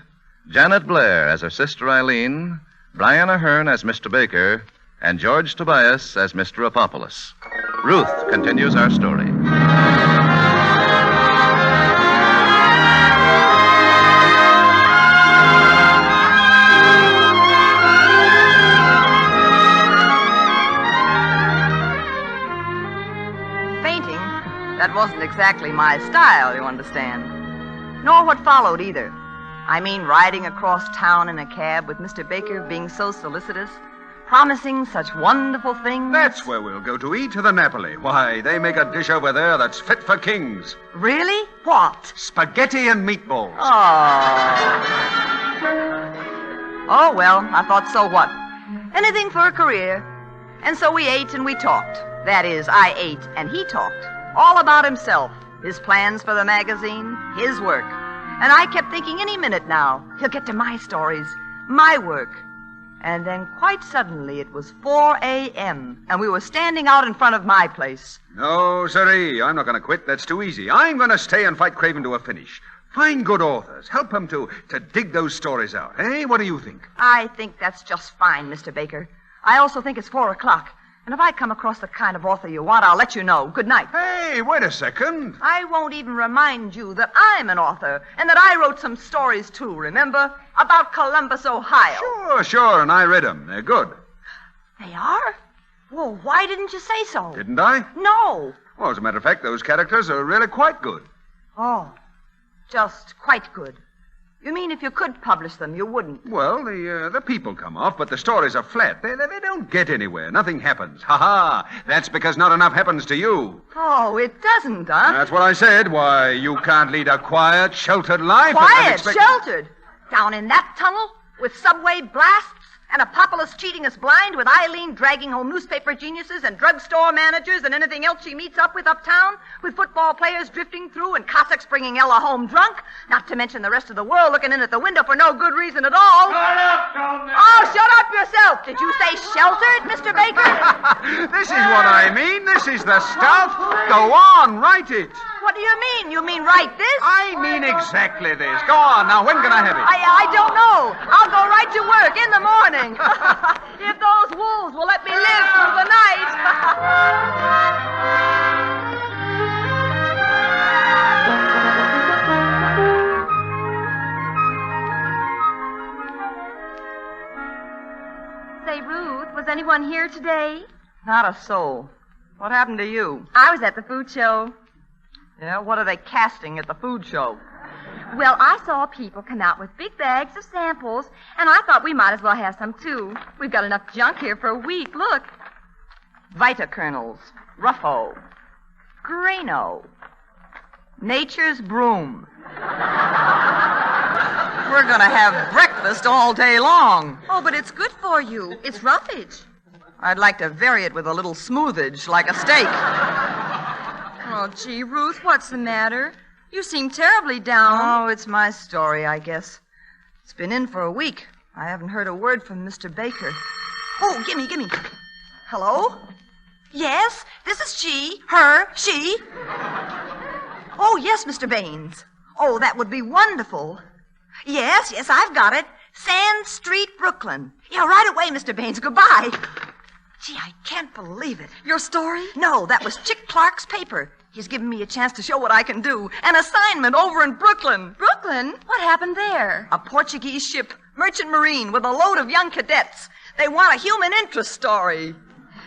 Janet Blair as her sister Eileen, Brian Ahern as Mr. Baker, and George Tobias as Mr. Apopoulos. Ruth continues our story. Painting, that wasn't exactly my style, you understand. Nor what followed either. I mean, riding across town in a cab with Mr. Baker being so solicitous, promising such wonderful things. That's where we'll go to eat, to the Napoli. Why, they make a dish over there that's fit for kings. Really? What? Spaghetti and meatballs. Oh, well, I thought so what? Anything for a career. And so we ate and we talked. That is, I ate and he talked. All about himself, his plans for the magazine, his work. And I kept thinking any minute now, he'll get to my stories, my work. And then quite suddenly it was 4 a.m., and we were standing out in front of my place. No, sirree, I'm not going to quit. That's too easy. I'm going to stay and fight Craven to a finish. Find good authors. Help them to dig those stories out. Hey, what do you think? I think that's just fine, Mr. Baker. I also think it's 4 o'clock. And if I come across the kind of author you want, I'll let you know. Good night. Hey, wait a second. I won't even remind you that I'm an author and that I wrote some stories, too, remember? About Columbus, Ohio. Sure, and I read them. They're good. They are? Well, why didn't you say so? Didn't I? No. Well, as a matter of fact, those characters are really quite good. Oh, just quite good. You mean if you could publish them, you wouldn't? Well, the people come off, but the stories are flat. They don't get anywhere. Nothing happens. Ha-ha! That's because not enough happens to you. Oh, it doesn't, huh? That's what I said. Why, you can't lead a quiet, sheltered life. Sheltered? Down in that tunnel? With subway blasts? And Apopoulos cheating us blind with Eileen dragging home newspaper geniuses and drugstore managers and anything else she meets up with uptown, with football players drifting through and Cossacks bringing Ella home drunk, not to mention the rest of the world looking in at the window for no good reason at all. Shut up, Tony! Oh, shut up yourself. Did you say sheltered, Mr. Baker? This is what I mean. This is the stuff. Go on, write it. What do you mean? You mean write this? I mean exactly this. Go on. Now, when can I have it? I don't know. I'll go right to work in the morning. If those wolves will let me live through the night. Say, Ruth, was anyone here today? Not a soul. What happened to you? I was at the food show. Yeah, what are they casting at the food show? Well, I saw people come out with big bags of samples, and I thought we might as well have some, too. We've got enough junk here for a week. Look. Vita kernels, Ruffo, Grano, Nature's Broom. We're going to have breakfast all day long. Oh, but it's good for you. It's roughage. I'd like to vary it with a little smoothage, like a steak. Oh, gee, Ruth, what's the matter? You seem terribly down. Oh, it's my story, I guess. It's been in for a week. I haven't heard a word from Mr. Baker. Oh, gimme. Hello? Yes, this is she, her, she. Oh, yes, Mr. Baines. Oh, that would be wonderful. Yes, I've got it. Sand Street, Brooklyn. Yeah, right away, Mr. Baines. Goodbye. Gee, I can't believe it. Your story? No, that was Chick Clark's paper. He's given me a chance to show what I can do. An assignment over in Brooklyn. Brooklyn? What happened there? A Portuguese ship, Merchant Marine, with a load of young cadets. They want a human interest story.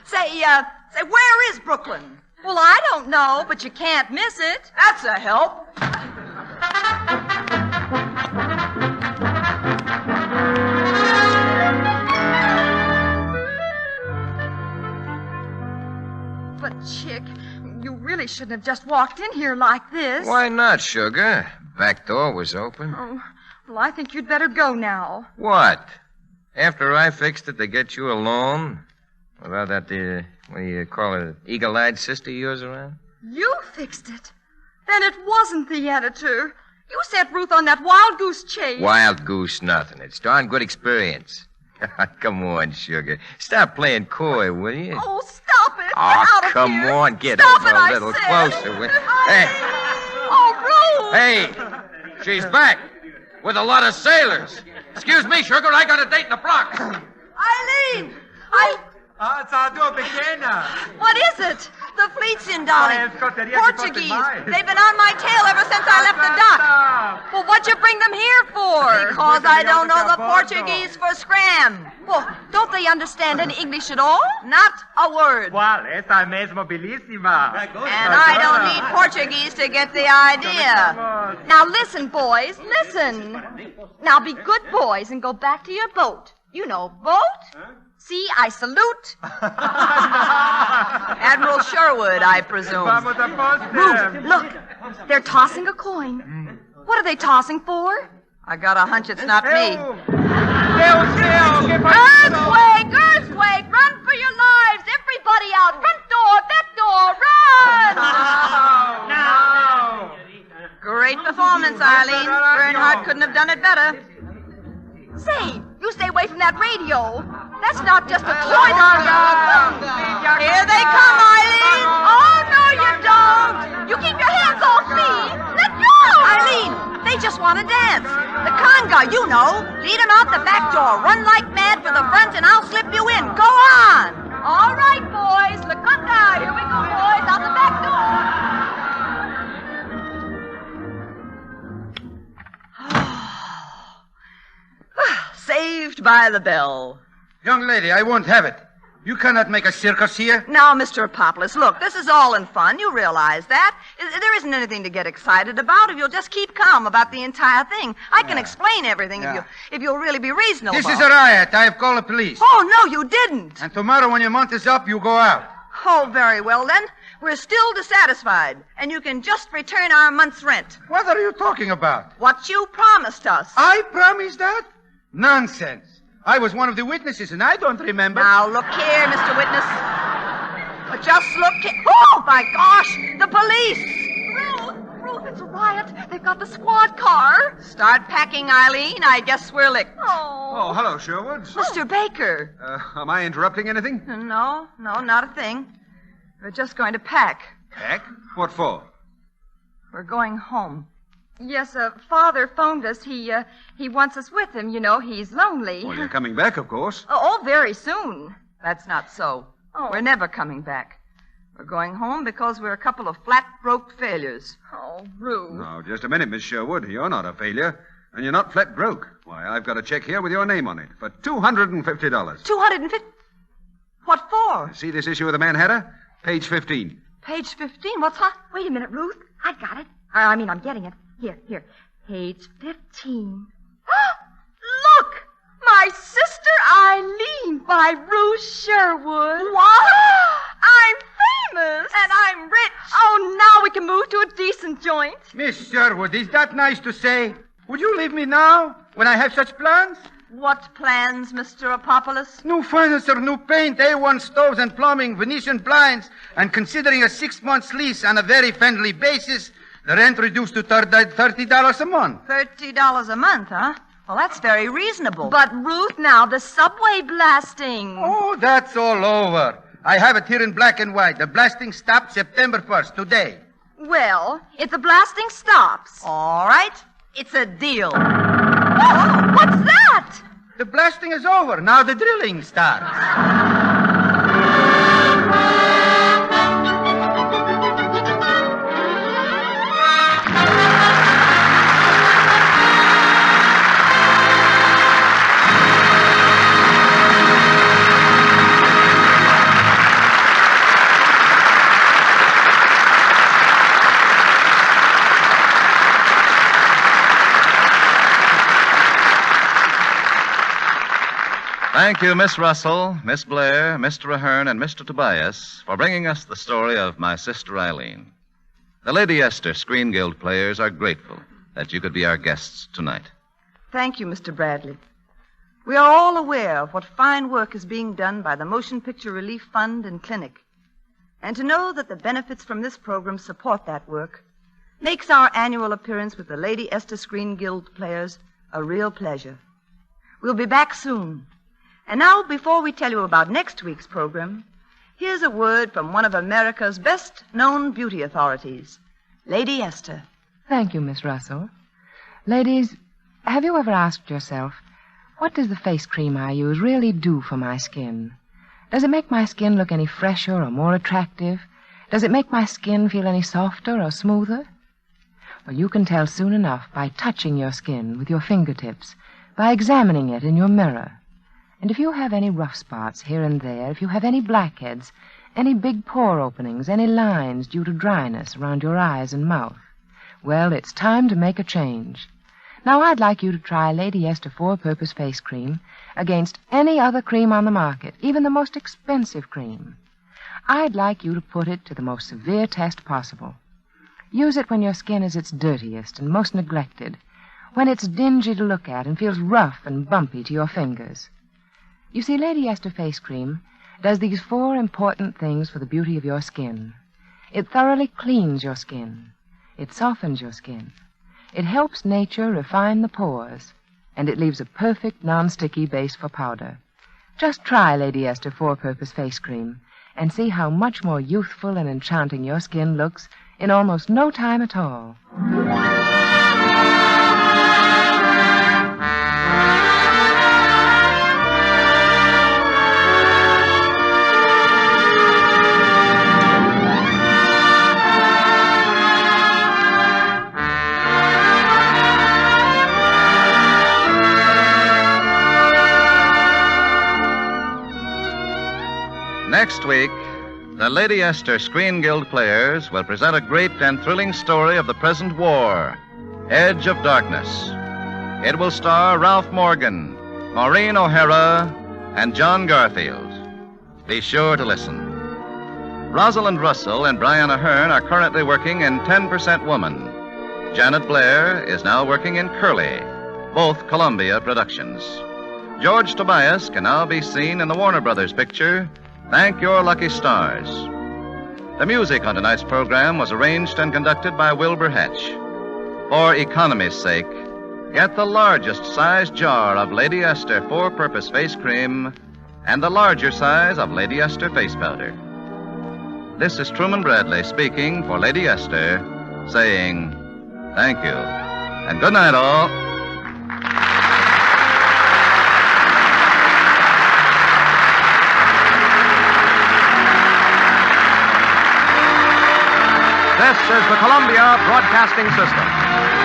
Say, where is Brooklyn? Well, I don't know, but you can't miss it. That's a help. But, Chick, you really shouldn't have just walked in here like this. Why not, Sugar? Back door was open. Oh, well, I think you'd better go now. What? After I fixed it to get you alone? Without that, what do you call it, eagle-eyed sister of yours around? You fixed it. Then it wasn't the editor. You sent Ruth on that wild goose chase. Wild goose nothing. It's darn good experience. Come on, Sugar. Stop playing coy, will you? Oh, stop it. Oh, come on. Get Stop over it, a little closer. Hey. Oh, Ruth. Hey. She's back. With a lot of sailors. Excuse me, Sugar. I got a date in the Bronx. Eileen! What is it? The fleet's in, darling. Portuguese. They've been on my tail ever since I left the dock. Well, what'd you bring them here for? Because I don't know the Portuguese for scram. Well, don't they understand any English at all? Not a word. ¿Cuál? Esa mismo bellísima. And I don't need Portuguese to get the idea. Now listen, boys, listen. Now be good boys and go back to your boat. You know, boat? See, I salute. Admiral Sherwood, I presume. Ruth, look. They're tossing a coin. What are they tossing for? I got a hunch it's not me. Earthquake! Earthquake! Run for your lives! Everybody out! Front door! Back door! Run! No! Great performance, Eileen. Bernhardt couldn't have done it better. Say, you stay away from that radio. That's not just a toy dog. Here they come, Eileen. Oh, no, you don't. You keep your hands off me. Let go. Eileen, they just want to dance. The conga, you know. Lead them out the back door. Run like mad for the front, and I'll slip you in. Go on. All right, boys. La conga. Here we go, boys. Out the back door. Saved by the bell. Young lady, I won't have it. You cannot make a circus here. Now, Mr. Apopoulos, look, this is all in fun. You realize that. There isn't anything to get excited about if you'll just keep calm about the entire thing. I can explain everything if you'll really be reasonable. This is a riot. I have called the police. Oh, no, you didn't. And tomorrow when your month is up, you go out. Oh, very well, then. We're still dissatisfied, and you can just return our month's rent. What are you talking about? What you promised us. I promised that? Nonsense. I was one of the witnesses, and I don't remember. Now, look here, Mr. Witness. But just look here. Oh, my gosh, the police. Ruth, it's a riot. They've got the squad car. Start packing, Eileen. I guess we're licked. Oh, hello, Sherwood. Mr. Baker. Am I interrupting anything? No, not a thing. We're just going to pack. Pack? What for? We're going home. Yes, Father phoned us. He wants us with him. You know, he's lonely. Well, you're coming back, of course. Oh, very soon. That's not so. Oh. We're never coming back. We're going home because we're a couple of flat-broke failures. Oh, Ruth. Now, just a minute, Miss Sherwood. You're not a failure, and you're not flat broke. Why, I've got a check here with your name on it for $250. $250? What for? See this issue of the Manhattan? Page 15. Page 15? What's that? Wait a minute, Ruth. I got it. I'm getting it. Here. Page 15. Look! My Sister Eileen by Ruth Sherwood. What? I'm famous. And I'm rich. Oh, now we can move to a decent joint. Miss Sherwood, is that nice to say? Would you leave me now, when I have such plans? What plans, Mr. Apopoulos? New furniture, new paint, A1 stoves and plumbing, Venetian blinds, and considering a 6-month lease on a very friendly basis, the rent reduced to $30 a month. $30 a month, huh? Well, that's very reasonable. But, Ruth, now, the subway blasting. Oh, that's all over. I have it here in black and white. The blasting stopped September 1st, today. Well, if the blasting stops. All right. It's a deal. Oh, what's that? The blasting is over. Now the drilling starts. Thank you, Miss Russell, Miss Blair, Mr. Ahern, and Mr. Tobias, for bringing us the story of my sister Eileen. The Lady Esther Screen Guild players are grateful that you could be our guests tonight. Thank you, Mr. Bradley. We are all aware of what fine work is being done by the Motion Picture Relief Fund and Clinic. And to know that the benefits from this program support that work makes our annual appearance with the Lady Esther Screen Guild players a real pleasure. We'll be back soon. And now, before we tell you about next week's program, here's a word from one of America's best-known beauty authorities, Lady Esther. Thank you, Miss Russell. Ladies, have you ever asked yourself, what does the face cream I use really do for my skin? Does it make my skin look any fresher or more attractive? Does it make my skin feel any softer or smoother? Well, you can tell soon enough by touching your skin with your fingertips, by examining it in your mirror. And if you have any rough spots here and there, if you have any blackheads, any big pore openings, any lines due to dryness around your eyes and mouth, well, it's time to make a change. Now, I'd like you to try Lady Esther Four-Purpose Face Cream against any other cream on the market, even the most expensive cream. I'd like you to put it to the most severe test possible. Use it when your skin is its dirtiest and most neglected, when it's dingy to look at and feels rough and bumpy to your fingers. You see, Lady Esther Face Cream does these 4 important things for the beauty of your skin. It thoroughly cleans your skin. It softens your skin. It helps nature refine the pores. And it leaves a perfect non-sticky base for powder. Just try Lady Esther Four-Purpose Face Cream and see how much more youthful and enchanting your skin looks in almost no time at all. Next week, the Lady Esther Screen Guild players will present a great and thrilling story of the present war, Edge of Darkness. It will star Ralph Morgan, Maureen O'Hara, and John Garfield. Be sure to listen. Rosalind Russell and Brian Ahern are currently working in 10% Woman. Janet Blair is now working in Curly, both Columbia productions. George Tobias can now be seen in the Warner Brothers picture, Thank Your Lucky Stars. The music on tonight's program was arranged and conducted by Wilbur Hatch. For economy's sake, get the largest size jar of Lady Esther Four-Purpose Face Cream and the larger size of Lady Esther Face Powder. This is Truman Bradley speaking for Lady Esther, saying thank you. And good night, all. This is the Columbia Broadcasting System.